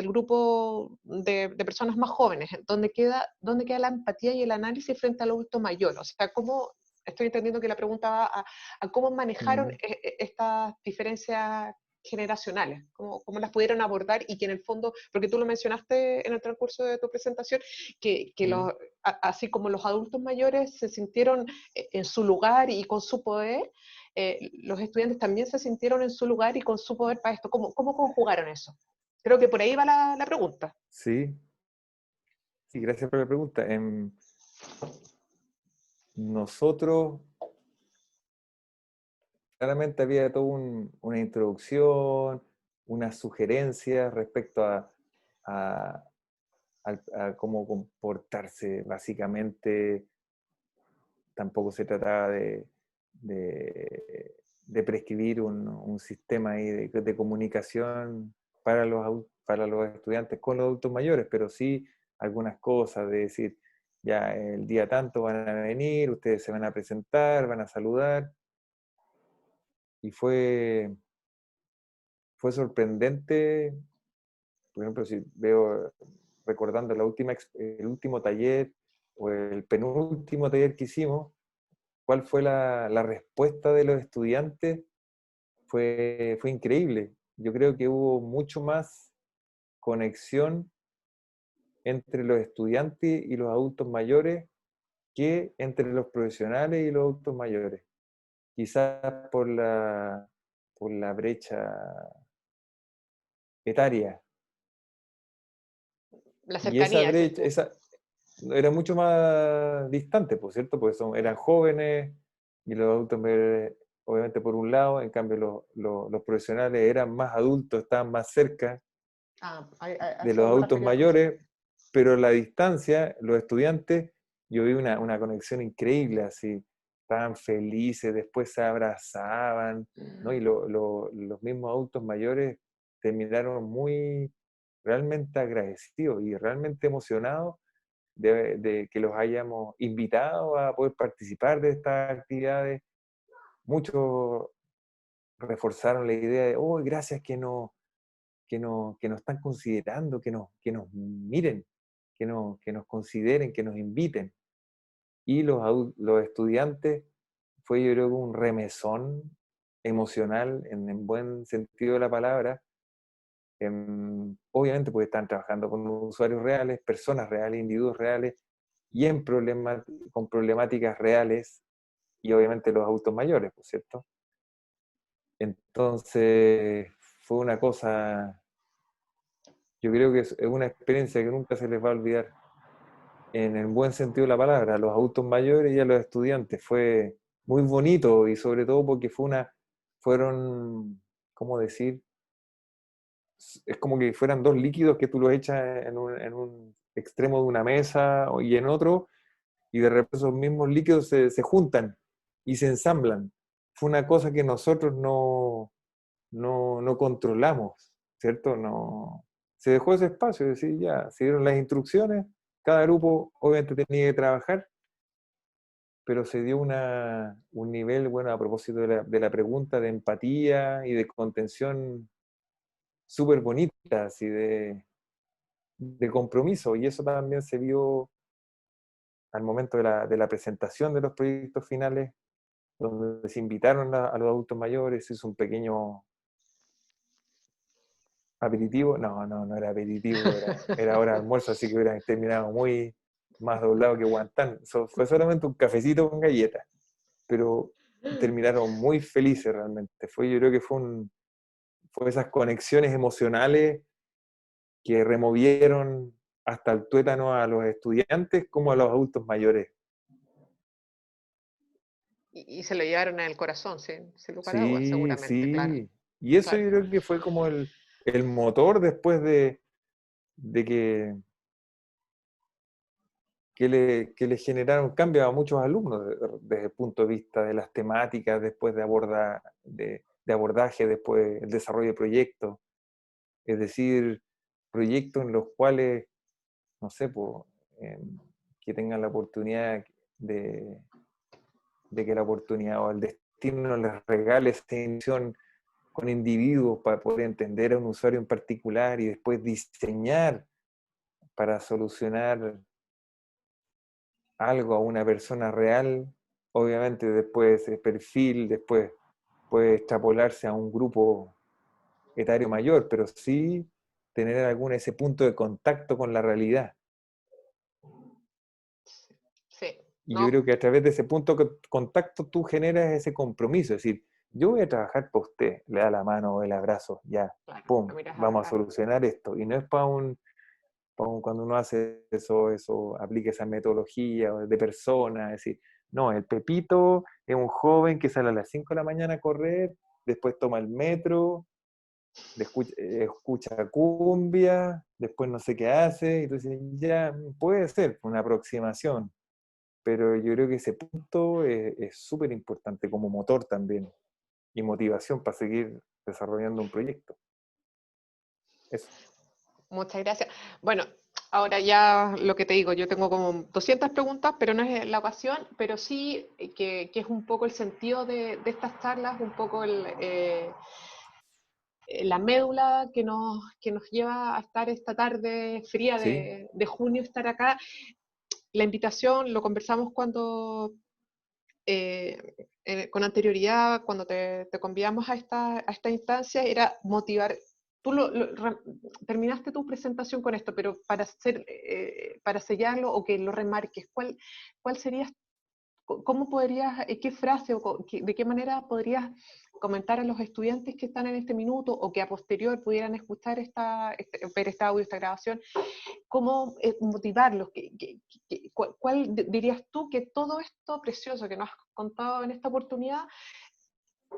grupo de personas más jóvenes, donde queda la empatía y el análisis frente al adulto mayor. O sea, ¿cómo, estoy entendiendo que la pregunta va a cómo manejaron Mm. estas diferencias generacionales, cómo las pudieron abordar y que en el fondo, porque tú lo mencionaste en el transcurso de tu presentación, que Mm. así como los adultos mayores se sintieron en su lugar y con su poder, los estudiantes también se sintieron en su lugar y con su poder para esto. ¿Cómo conjugaron eso? Creo que por ahí va la pregunta. Sí, sí, gracias por la pregunta. Nosotros, claramente había toda una introducción, unas sugerencias respecto a, a cómo comportarse. Básicamente, tampoco se trataba de prescribir un sistema ahí de comunicación para los estudiantes con los adultos mayores, pero sí algunas cosas de decir, ya el día tanto van a venir, ustedes se van a presentar, van a saludar, y fue sorprendente por ejemplo, si veo, recordando el último taller o el penúltimo taller que hicimos, ¿cuál fue la respuesta de los estudiantes? Fue increíble. Yo creo que hubo mucho más conexión entre los estudiantes y los adultos mayores que entre los profesionales y los adultos mayores. Quizás por la brecha etaria. La Y esa cercanía, decís brecha, tú. era mucho más distante, por cierto, porque eran jóvenes y los adultos mayores, obviamente por un lado, en cambio los profesionales eran más adultos, estaban más cerca A de eso los me adultos refería entonces. mayores, pero la distancia, los estudiantes, yo vi una conexión increíble, así, estaban felices, después se abrazaban, ¿no? Y los mismos adultos mayores terminaron muy realmente agradecidos y realmente emocionados de que los hayamos invitado a poder participar de estas actividades. Muchos reforzaron la idea de, oh, gracias que nos están considerando, que nos miren, que nos consideren, que nos inviten. Y los estudiantes fue, yo creo, un remesón emocional en buen sentido de la palabra. Obviamente porque están trabajando con usuarios reales, personas reales, individuos reales, y con problemáticas reales, y obviamente los adultos mayores, ¿por cierto? Entonces, fue una cosa, yo creo que es una experiencia que nunca se les va a olvidar, en el buen sentido de la palabra, a los adultos mayores y a los estudiantes. Fue muy bonito y sobre todo porque fueron, ¿cómo decir? Es como que fueran dos líquidos que tú los echas en un extremo de una mesa y en otro, y de repente esos mismos líquidos se juntan y se ensamblan. Fue una cosa que nosotros no controlamos, ¿cierto? No, se dejó ese espacio, es decir, ya, se dieron las instrucciones, cada grupo obviamente tenía que trabajar, pero se dio un nivel, bueno, a propósito de la pregunta, de empatía y de contención súper bonita, así de compromiso, y eso también se vio al momento de la presentación de los proyectos finales, donde se invitaron a los adultos mayores, se hizo un pequeño aperitivo, no era aperitivo, era hora de almuerzo, así que hubieran terminado muy más doblado que guantán. Fue solamente un cafecito con galletas, pero terminaron muy felices realmente. Yo creo que fue esas conexiones emocionales que removieron hasta el tuétano a los estudiantes como a los adultos mayores. Y se lo llevaron en el corazón, sin lugar a dudas, Sí, seguramente, claro. sí. Y eso Claro. yo creo que fue como el motor después de que le generaron cambios a muchos alumnos desde el punto de vista de las temáticas, después de abordaje, después el desarrollo de proyectos. Es decir, proyectos en los cuales, no sé, pues, que tengan la oportunidad de que la oportunidad o el destino les regale esa intención con individuos para poder entender a un usuario en particular y después diseñar para solucionar algo a una persona real. Obviamente después ese perfil después puede extrapolarse a un grupo etario mayor, pero sí tener ese punto de contacto con la realidad. Sí, Y yo no, creo que a través de ese punto de contacto tú generas ese compromiso, es decir, yo voy a trabajar para usted, le da la mano, el abrazo, ya, claro, pum, miras vamos a solucionar esto. Y no es cuando uno hace eso, aplica esa metodología de persona, es decir, no, el Pepito es un joven que sale a las 5 de la mañana a correr, después toma el metro, escucha cumbia, después no sé qué hace, entonces ya puede ser una aproximación, pero yo creo que ese punto es súper importante como motor también y motivación para seguir desarrollando un proyecto. Eso. muchas gracias. Bueno, ahora ya lo que te digo, yo tengo como 200 preguntas, pero no es la ocasión, pero sí que es un poco el sentido de estas charlas, un poco la médula que nos lleva a estar esta tarde fría ¿Sí? de junio, estar acá. La invitación, lo conversamos cuando, con anterioridad, cuando te convidamos a esta instancia, era motivar. Tú terminaste tu presentación con esto, pero para sellarlo o que lo remarques, ¿cuál sería, cómo podrías, qué frase o de qué manera podrías comentar a los estudiantes que están en este minuto o que a posterior pudieran escuchar ver este audio, esta grabación, cómo motivarlos? ¿Cuál dirías tú que todo esto precioso que nos has contado en esta oportunidad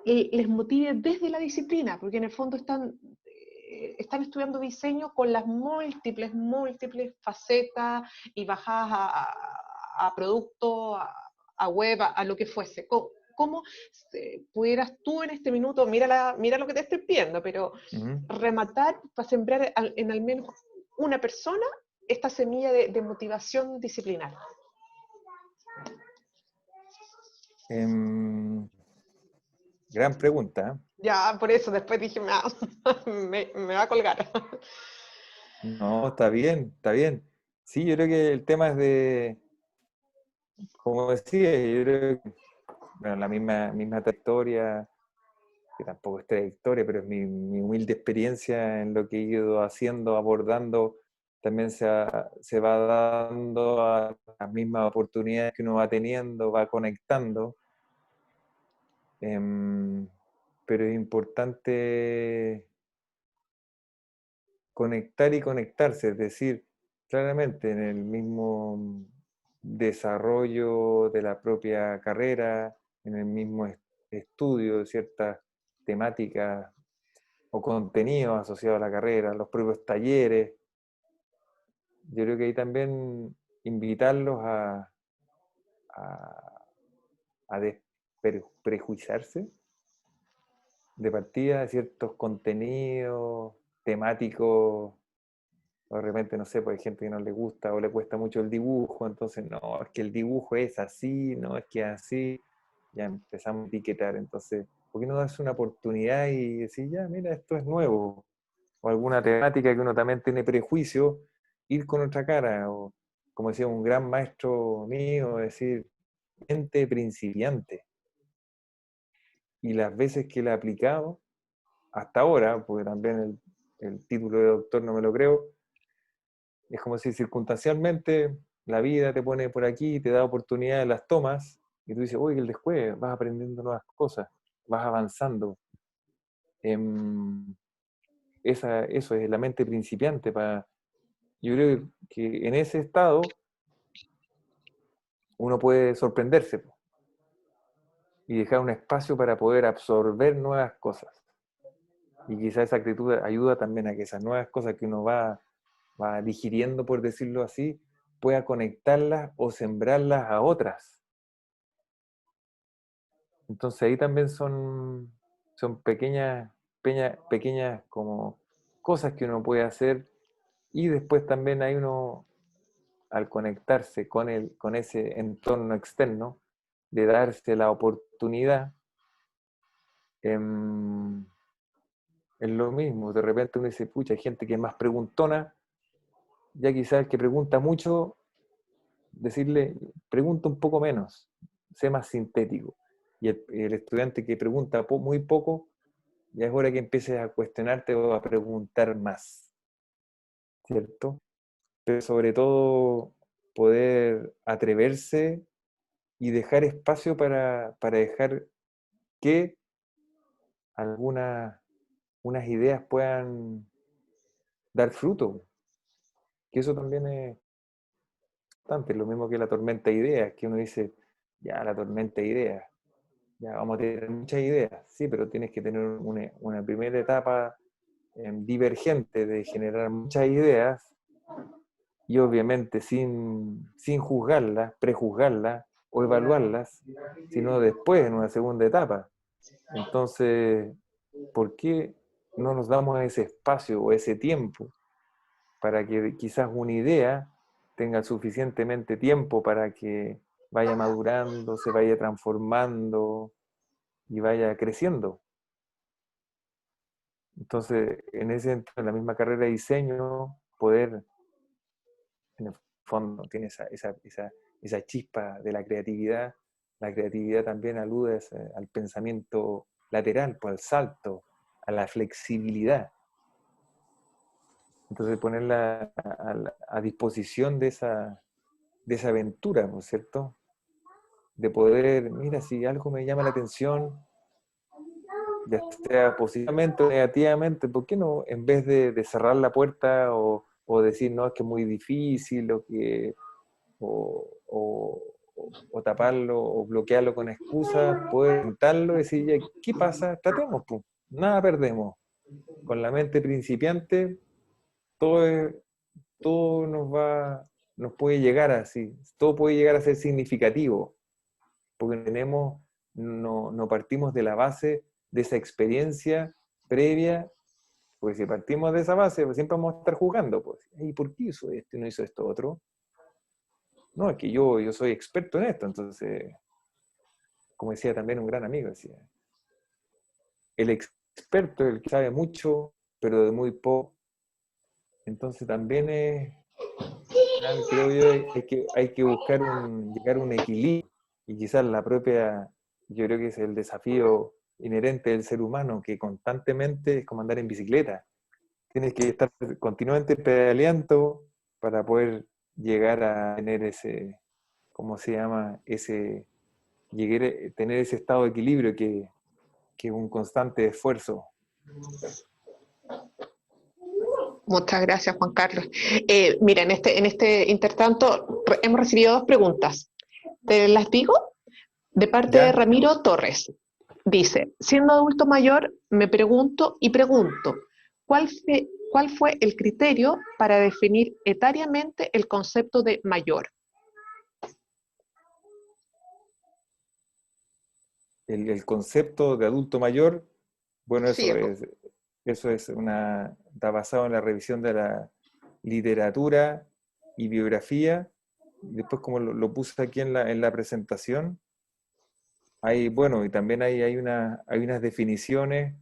les motive desde la disciplina? Porque en el fondo están estudiando diseño con las múltiples facetas y bajadas a producto, a web, a lo que fuese. ¿Cómo pudieras tú en este minuto, mira lo que te estoy pidiendo, pero Ujú. rematar para sembrar en al menos una persona esta semilla de motivación disciplinar? Gran pregunta, ¿eh? Ya, por eso después dije, me va a colgar. No, está bien, está bien. Sí, yo creo que el tema es de, como decía, yo creo que bueno, la misma trayectoria, que tampoco es trayectoria, pero es mi humilde experiencia en lo que he ido haciendo, abordando, también se va dando a las mismas oportunidades que uno va teniendo, va conectando. Pero es importante conectar y conectarse, es decir, claramente en el mismo desarrollo de la propia carrera, en el mismo estudio de ciertas temáticas o contenidos asociados a la carrera, los propios talleres. Yo creo que ahí también invitarlos a, a desprejuiciarse de partida de ciertos contenidos temáticos. O de repente, no sé, pues hay gente que no le gusta o le cuesta mucho el dibujo, entonces no, es que el dibujo es así, no, es que es así, ya empezamos a etiquetar. Entonces, ¿por qué no das una oportunidad y decir, ya, mira, esto es nuevo? O alguna temática que uno también tiene prejuicio, ir con otra cara, o como decía un gran maestro mío, decir, mente principiante. Y las veces que la he aplicado, hasta ahora, porque también el título de doctor no me lo creo, es como si circunstancialmente la vida te pone por aquí, te da oportunidades, las tomas, y tú dices, oye, el después vas aprendiendo nuevas cosas, vas avanzando. Eso es la mente principiante. Yo creo que en ese estado uno puede sorprenderse y dejar un espacio para poder absorber nuevas cosas. Y quizá esa actitud ayuda también a que esas nuevas cosas que uno va digiriendo, por decirlo así, pueda conectarlas o sembrarlas a otras. Entonces ahí también son pequeñas como cosas que uno puede hacer, y después también hay uno, al conectarse con ese entorno externo, de darse la oportunidad. Es lo mismo, de repente uno dice, pucha, hay gente que es más preguntona, ya quizás el que pregunta mucho, decirle, pregunta un poco menos, sé más sintético. Y el estudiante que pregunta muy poco, ya es hora que empieces a cuestionarte o a preguntar más, ¿cierto? Pero sobre todo poder atreverse y dejar espacio para dejar que unas ideas puedan dar fruto, que eso también es importante, lo mismo que la tormenta de ideas, que uno dice, ya la tormenta de ideas, ya vamos a tener muchas ideas, sí, pero tienes que tener una primera etapa divergente de generar muchas ideas, y obviamente sin juzgarlas, prejuzgarlas o evaluarlas, sino después en una segunda etapa. Entonces, ¿por qué no nos damos ese espacio o ese tiempo para que quizás una idea tenga suficientemente tiempo para que vaya madurando, se vaya transformando y vaya creciendo? Entonces, en en la misma carrera de diseño, poder, en el fondo, tiene esa chispa de la creatividad. La creatividad también alude al pensamiento lateral, pues, al salto, a la flexibilidad. Entonces, ponerla a disposición de esa aventura, ¿no es cierto? De poder, mira, si algo me llama la atención, ya sea positivamente o negativamente, ¿por qué no, en vez de cerrar la puerta o decir, no, es que es muy difícil, o taparlo o bloquearlo con excusas, poder intentarlo y decir, ya, ¿qué pasa? Tratemos, pues, nada perdemos. Con la mente principiante, todo, todo nos puede llegar así, todo puede llegar a ser significativo, porque no partimos de la base de esa experiencia previa, porque si partimos de esa base, pues siempre vamos a estar jugando, pues, ¿y por qué hizo esto y no hizo esto otro? No, es que yo soy experto en esto, entonces, como decía también un gran amigo, decía, el experto es el que sabe mucho, pero de muy poco. Entonces también creo yo, hay que buscar llegar a un equilibrio, y quizás yo creo que es el desafío inherente del ser humano, que constantemente es como andar en bicicleta. Tienes que estar continuamente pedaleando para poder llegar a tener ¿cómo se llama? Tener ese estado de equilibrio que es un constante esfuerzo. Muchas gracias, Juan Carlos. Mira, en este intertanto hemos recibido dos preguntas. Te las digo, de parte de ¿Ya? Ramiro Torres. Dice, siendo adulto mayor, me pregunto y pregunto, ¿cuál fue el criterio para definir etariamente el concepto de mayor? El concepto de adulto mayor, bueno, Sí, está basado en la revisión de la literatura y biografía. Después, como lo puse aquí en la presentación, bueno, y también hay unas definiciones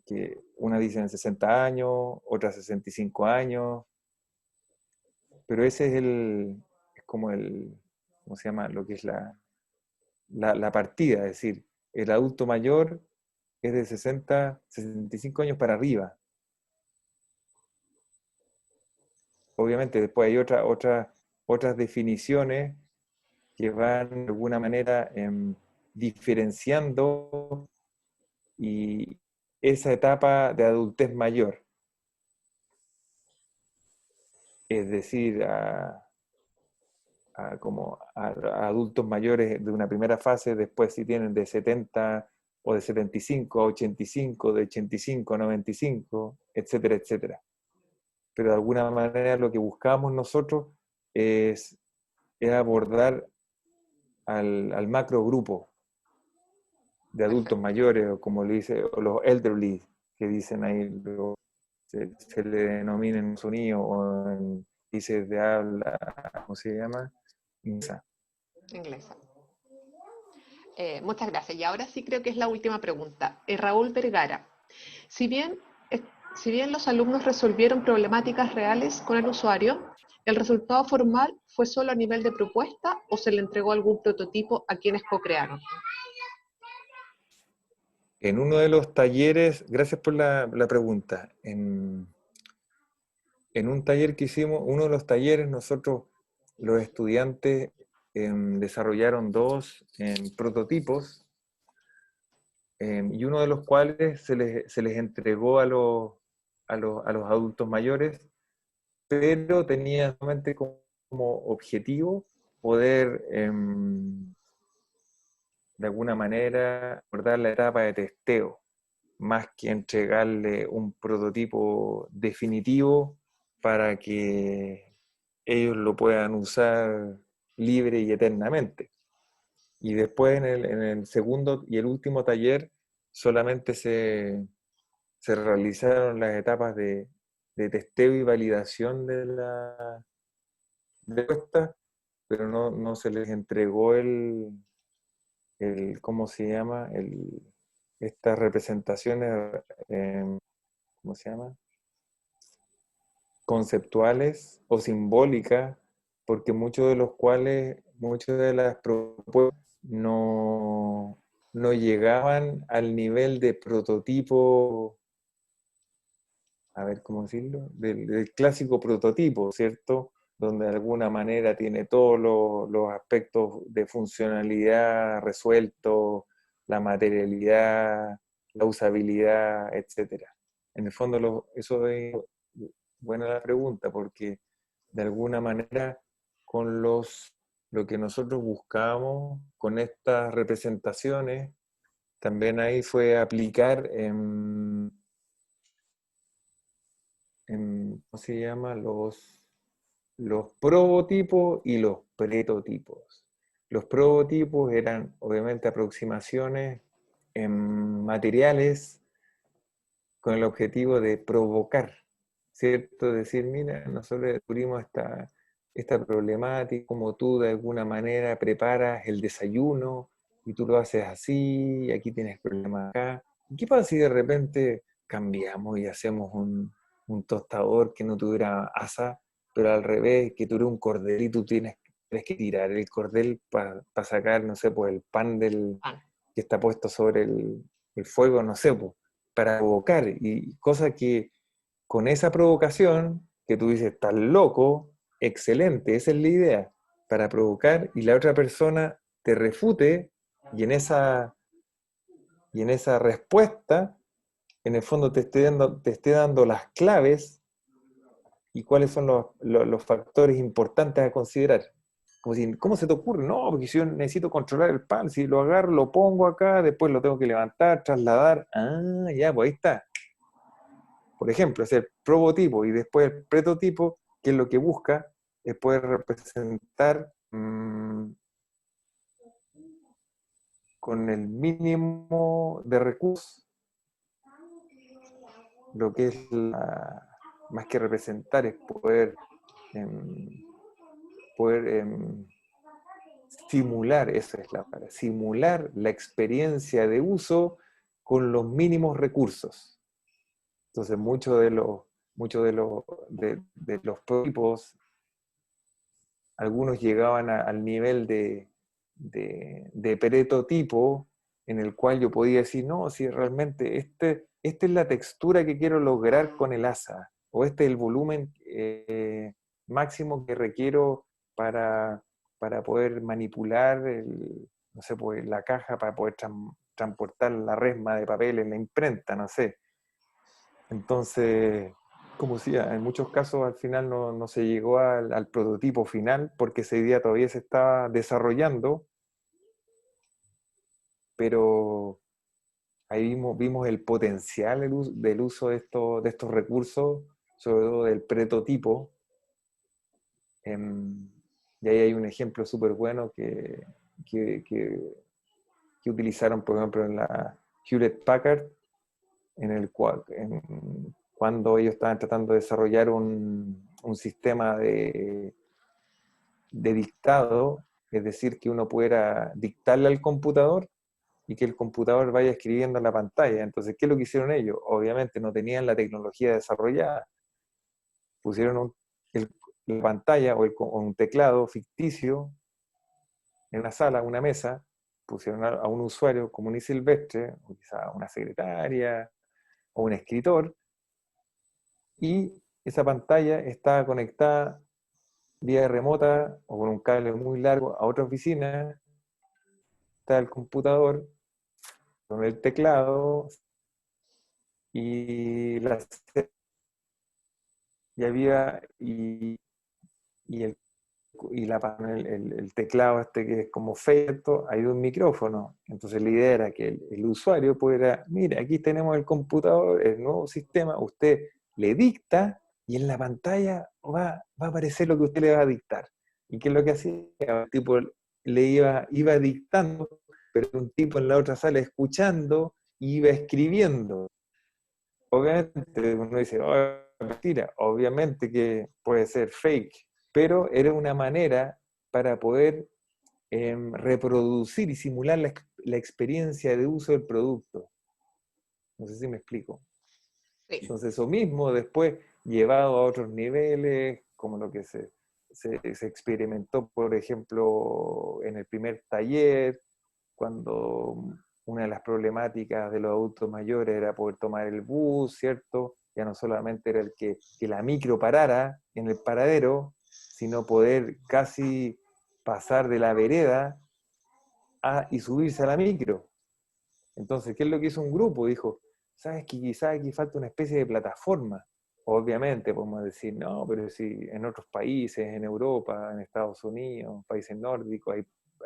que una dicen 60 años, otra 65 años, pero ese es como ¿cómo se llama? Lo que es la partida, es decir, el adulto mayor es de 65 años para arriba. Obviamente después hay otras definiciones que van de alguna manera diferenciando y esa etapa de adultez mayor. Es decir, a adultos mayores de una primera fase, después si tienen de 70 o de 75 a 85, de 85 a 95, etcétera, etcétera. Pero de alguna manera lo que buscamos nosotros es abordar al macro grupo de adultos perfecto. mayores, o como le dice, o los elderly, que dicen ahí, se le denomina en sonido o en países de habla, ¿cómo se llama? Inglesa. Inglesa. Muchas gracias. Y ahora sí creo que es la última pregunta. Raúl Vergara. Si bien, si bien los alumnos resolvieron problemáticas reales con el usuario, ¿el resultado formal fue solo a nivel de propuesta o se le entregó algún prototipo a quienes co-crearon? En uno de los talleres, gracias por la pregunta, en un taller que hicimos, uno de los talleres, nosotros, los estudiantes, desarrollaron dos prototipos, y uno de los cuales se les entregó a los adultos mayores, pero tenía solamente como objetivo poder, de alguna manera, abordar la etapa de testeo, más que entregarle un prototipo definitivo para que ellos lo puedan usar libre y eternamente. Y después en el segundo y el último taller solamente se realizaron las etapas de testeo y validación de la respuesta, pero no se les entregó ¿cómo se llama? estas representaciones, ¿cómo se llama? Conceptuales o simbólicas, porque muchos de las propuestas no llegaban al nivel de prototipo, a ver cómo decirlo, del clásico prototipo, ¿cierto? Donde de alguna manera tiene todos los aspectos de funcionalidad resueltos, la materialidad, la usabilidad, etc. En el fondo, eso es buena la pregunta, porque de alguna manera con lo que nosotros buscamos con estas representaciones, también ahí fue aplicar ¿cómo se llama? Los prototipos y los pretotipos. Los prototipos eran obviamente aproximaciones materiales con el objetivo de provocar, ¿cierto? Decir, mira, nosotros descubrimos esta problemática, como tú de alguna manera preparas el desayuno y tú lo haces así, y aquí tienes problemas acá. ¿Qué pasa si de repente cambiamos y hacemos un tostador que no tuviera asa, pero al revés, que tuviera un cordel y tú tienes que tirar el cordel para sacar, no sé, pues el pan que está puesto sobre el fuego, no sé, pues, para provocar, y cosa que con esa provocación, que tú dices, estás loco, excelente, esa es la idea, para provocar, y la otra persona te refute, y en esa respuesta, en el fondo te esté dando las claves y cuáles son los factores importantes a considerar. Como si, ¿cómo se te ocurre? No, porque si yo necesito controlar el pan, si lo agarro, lo pongo acá, después lo tengo que levantar, trasladar. Ah, ya, pues ahí está. Por ejemplo, es el prototipo y después el prototipo, que es lo que busca, es poder representar con el mínimo de recursos lo que es más que representar, es poder simular, esa es la palabra, simular la experiencia de uso con los mínimos recursos. Entonces, muchos de los prototipos, algunos llegaban al nivel de prototipo, en el cual yo podía decir, no, si realmente esta es la textura que quiero lograr con el asa, o este es el volumen máximo que requiero para poder manipular no sé, pues, la caja, para poder transportar la resma de papel en la imprenta, no sé. Entonces, como decía, en muchos casos al final no se llegó al prototipo final, porque esa idea todavía se estaba desarrollando, pero ahí vimos el potencial del uso de estos recursos, sobre todo del prototipo. Y ahí hay un ejemplo súper bueno que utilizaron, por ejemplo, en la Hewlett Packard, cuando ellos estaban tratando de desarrollar un sistema de dictado, es decir, que uno pudiera dictarle al computador y que el computador vaya escribiendo en la pantalla. Entonces, ¿qué es lo que hicieron ellos? Obviamente no tenían la tecnología desarrollada. Pusieron la pantalla o un teclado ficticio en una sala, una mesa, pusieron a un usuario común y silvestre, o quizá una secretaria o un escritor, y esa pantalla está conectada vía remota o con un cable muy largo a otra oficina. Está el computador con el teclado y el teclado este que es como feto, hay un micrófono. Entonces la idea era que el usuario pudiera, mira, aquí tenemos el computador, el nuevo sistema, usted le dicta y en la pantalla va a aparecer lo que usted le va a dictar. ¿Y qué es lo que hacía? El tipo le iba dictando, pero un tipo en la otra sala escuchando y iba escribiendo. Obviamente uno dice, oh, mentira, obviamente que puede ser fake, pero era una manera para poder reproducir y simular la experiencia de uso del producto. No sé si me explico. Sí. Entonces eso mismo después llevado a otros niveles, como lo que se experimentó, por ejemplo, en el primer taller, cuando una de las problemáticas de los adultos mayores era poder tomar el bus, ¿cierto? Ya no solamente era el que la micro parara en el paradero, sino poder casi pasar de la vereda y subirse a la micro. Entonces, ¿qué es lo que hizo un grupo? Dijo, ¿sabes que quizás aquí falta una especie de plataforma? Obviamente podemos decir, no, pero si en otros países, en Europa, en Estados Unidos, países nórdicos,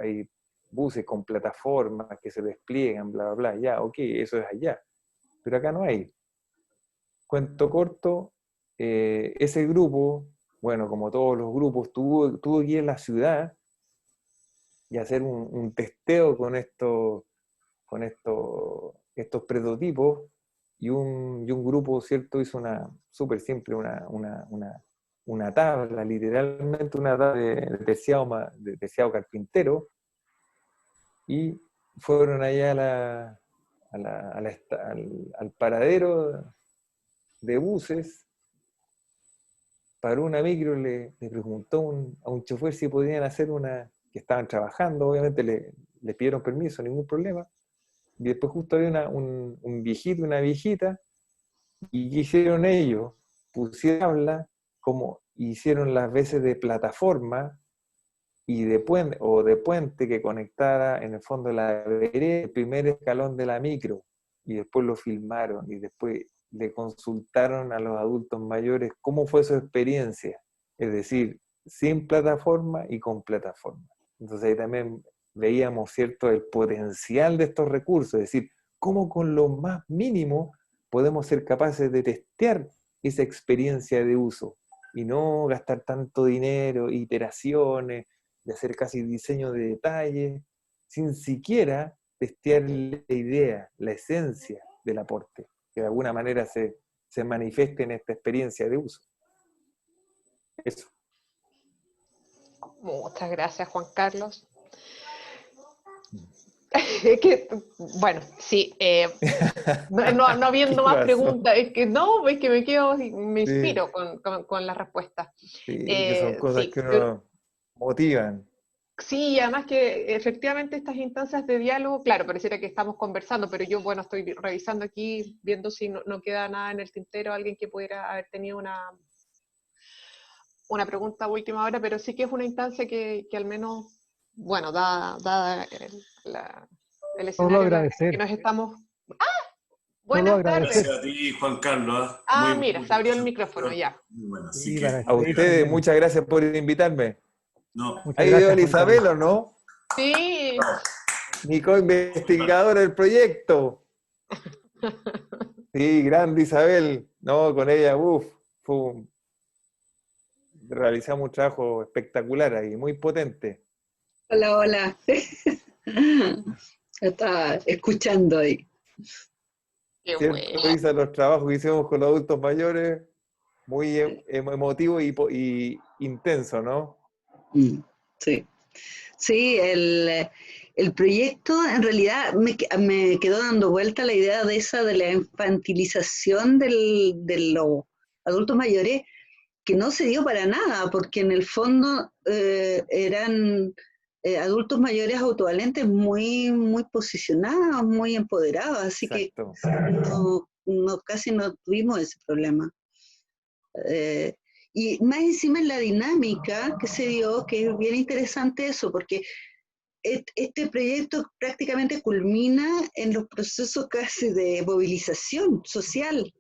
hay buses con plataformas que se despliegan, bla, bla, bla, ya, ok, eso es allá. Pero acá no hay. Cuento corto, ese grupo, bueno, como todos los grupos, tuvo que ir a la ciudad y hacer un testeo con estos prototipos, y un grupo, ¿cierto?, hizo súper simple, una tabla, literalmente una tabla de terciado carpintero, y fueron allá al paradero de buses, paró una micro, le preguntó a un chofer si podían hacer que estaban trabajando, obviamente le pidieron permiso, ningún problema. Y después justo había un viejito, una viejita, y ¿qué hicieron ellos? Pusieron tabla, como hicieron las veces de plataforma y de puente que conectara en el fondo la vereda, el primer escalón de la micro, y después lo filmaron, y después le consultaron a los adultos mayores cómo fue su experiencia, es decir, sin plataforma y con plataforma. Entonces ahí también veíamos, ¿cierto?, el potencial de estos recursos, es decir, cómo con lo más mínimo podemos ser capaces de testear esa experiencia de uso y no gastar tanto dinero, iteraciones, de hacer casi diseño de detalle, sin siquiera testear la idea, la esencia del aporte, que de alguna manera se manifieste en esta experiencia de uso. Eso. Muchas gracias, Juan Carlos. Es que, bueno, sí, no viendo más preguntas, es que me quedo, me inspiro con las respuestas. Sí, que son cosas Sí, que uno motivan. sí, además que efectivamente estas instancias de diálogo, claro, pareciera que estamos conversando, pero yo, bueno, estoy revisando aquí, viendo si no queda nada en el tintero, alguien que pudiera haber tenido una pregunta a última hora, pero sí que es una instancia que al menos, bueno, dada el Solo escenario agradecer. que nos estamos... ¡Ah! Solo Buenas agradecer. tardes. Gracias a ti, Juan Carlos. Mira, se abrió el micrófono ya. Muy bueno, así Sí, que, para A ustedes, también. muchas gracias por invitarme. no, Muchas ¿Ha ido gracias, Juan Isabel Carlos. o no? Sí, Mi co-investigadora del proyecto. Sí, grande Isabel. No, con ella, realizamos un trabajo espectacular ahí, muy potente. Hola, hola. Estaba escuchando ahí. qué ¿Cierto, bueno. Isa? Los trabajos que hicimos con los adultos mayores, muy emotivo y intenso, ¿no? Sí. Sí, el proyecto en realidad me quedó dando vuelta la idea de esa de la infantilización de los adultos mayores, que no se dio para nada, porque en el fondo eran adultos mayores autovalentes muy, muy posicionados, muy empoderados, así Exacto. que casi no tuvimos ese problema. Y más encima en la dinámica que se dio, que es bien interesante eso, porque este proyecto prácticamente culmina en los procesos casi de movilización social.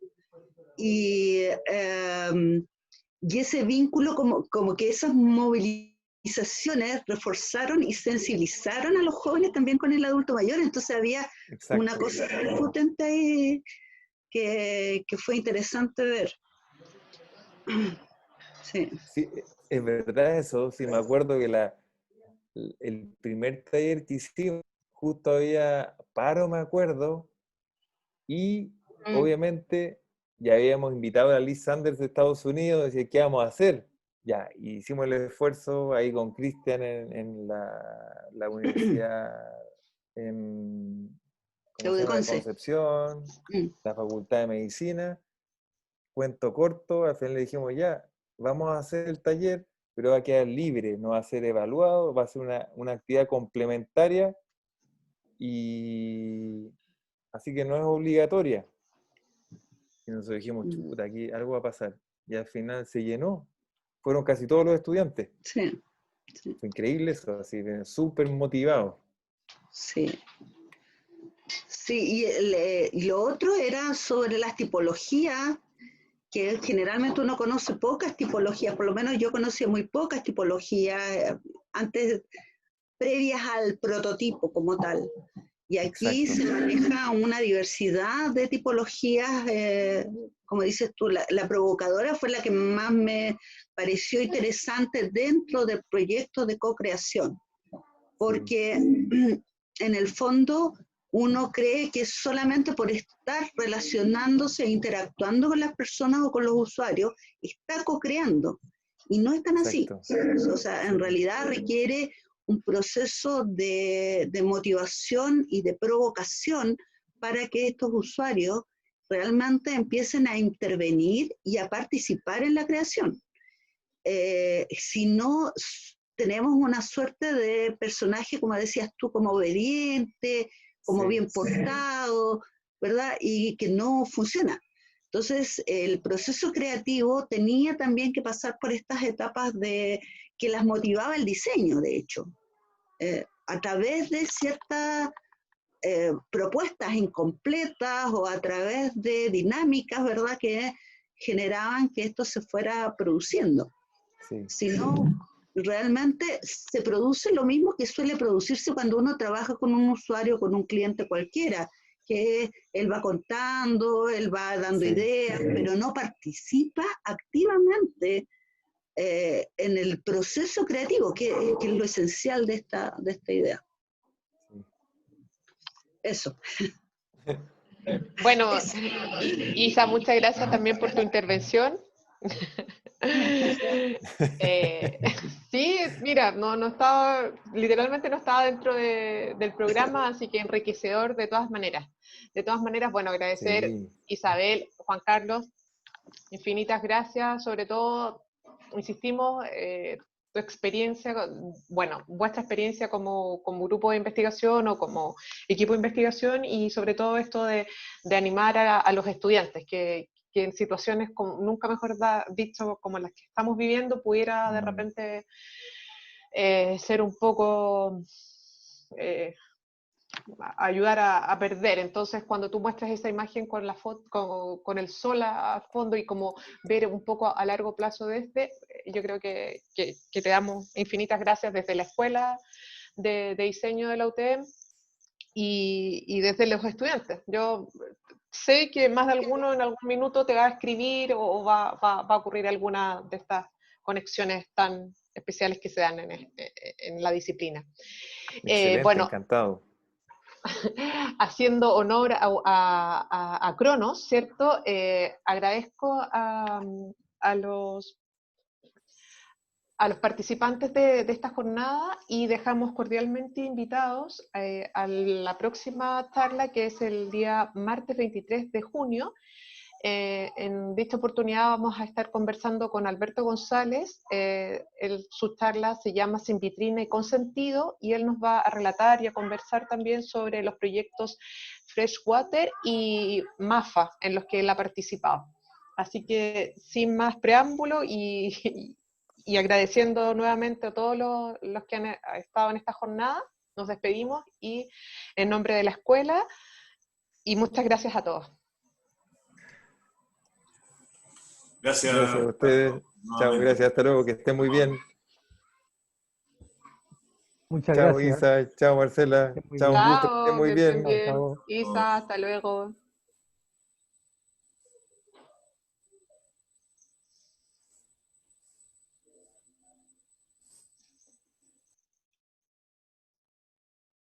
Y ese vínculo, como que esas movilizaciones reforzaron y sensibilizaron a los jóvenes también con el adulto mayor, entonces había Exacto. una cosa muy potente ahí que fue interesante ver. Sí. Sí, es verdad eso. Sí, me acuerdo que el primer taller que hicimos, justo había paro, me acuerdo, y obviamente ya habíamos invitado a Liz Sanders de Estados Unidos, decía, ¿qué vamos a hacer? Ya, y hicimos el esfuerzo ahí con Cristian en la universidad, como se llama, de Conce. Concepción, Mm. la Facultad de Medicina. Cuento corto, al final le dijimos ya, vamos a hacer el taller, pero va a quedar libre, no va a ser evaluado, va a ser una actividad complementaria y así que no es obligatoria. Y nosotros dijimos, chuta, aquí algo va a pasar. Y al final se llenó. Fueron casi todos los estudiantes. Sí, sí, Fue increíble eso, así que súper motivados. sí. Sí, y lo otro era sobre las tipologías, que generalmente uno conoce pocas tipologías, por lo menos yo conocía muy pocas tipologías antes, previas al prototipo como tal. Y aquí Exacto. se maneja una diversidad de tipologías, como dices tú, la provocadora fue la que más me pareció interesante dentro del proyecto de co-creación, porque en el fondo uno cree que solamente por estar relacionándose e interactuando con las personas o con los usuarios, está co-creando. Y no es tan así. Exacto. O sea, en realidad requiere un proceso de motivación y de provocación para que estos usuarios realmente empiecen a intervenir y a participar en la creación. Si no, tenemos una suerte de personaje, como decías tú, como obediente, como Sí, bien portado, ¿verdad? Y que no funciona. Entonces, el proceso creativo tenía también que pasar por estas etapas de que las motivaba el diseño, de hecho, a través de ciertas propuestas incompletas o a través de dinámicas, ¿verdad?, que generaban que esto se fuera produciendo. sí. Sino realmente se produce lo mismo que suele producirse cuando uno trabaja con un usuario, con un cliente cualquiera, que él va contando, él va dando Sí. ideas, pero no participa activamente en el proceso creativo, que es lo esencial de esta idea. Sí. Eso. Bueno, Isa, muchas gracias también por tu intervención. Sí, mira, no estaba, literalmente no estaba dentro del programa, así que enriquecedor de todas maneras. De todas maneras, bueno, agradecer Sí. Isabel, Juan Carlos, infinitas gracias, sobre todo, insistimos, tu experiencia, bueno, vuestra experiencia como grupo de investigación o como equipo de investigación y sobre todo esto de animar a los estudiantes, que en situaciones, como, nunca mejor dicho, como las que estamos viviendo, pudiera de repente ser un poco... ayudar a perder. Entonces, cuando tú muestras esa imagen con la foto, con el sol a fondo y como ver un poco a largo plazo de yo creo que te damos infinitas gracias desde la escuela de diseño de la UTM y desde los estudiantes. Yo sé que más de alguno en algún minuto te va a escribir o va a ocurrir alguna de estas conexiones tan especiales que se dan en la disciplina. Excelente, Bueno, encantado. haciendo honor a Cronos, ¿cierto? Agradezco a los participantes de esta jornada y dejamos cordialmente invitados a la próxima charla, que es el día martes 23 de junio. En dicha oportunidad vamos a estar conversando con Alberto González. Su charla se llama Sin vitrina y con sentido, y él nos va a relatar y a conversar también sobre los proyectos Freshwater y MAFA en los que él ha participado. Así que sin más preámbulo y agradeciendo nuevamente a todos los que han estado en esta jornada, nos despedimos y en nombre de la escuela, y muchas gracias a todos. Gracias. Gracias a ustedes. Chao, gracias, hasta luego, que estén muy bien. Muchas Chao, gracias. Isa, chao, Marcela, Que estén muy chao, bien. un gusto, que estén Chao, muy que estén bien. bien. Chao. Isa, hasta luego.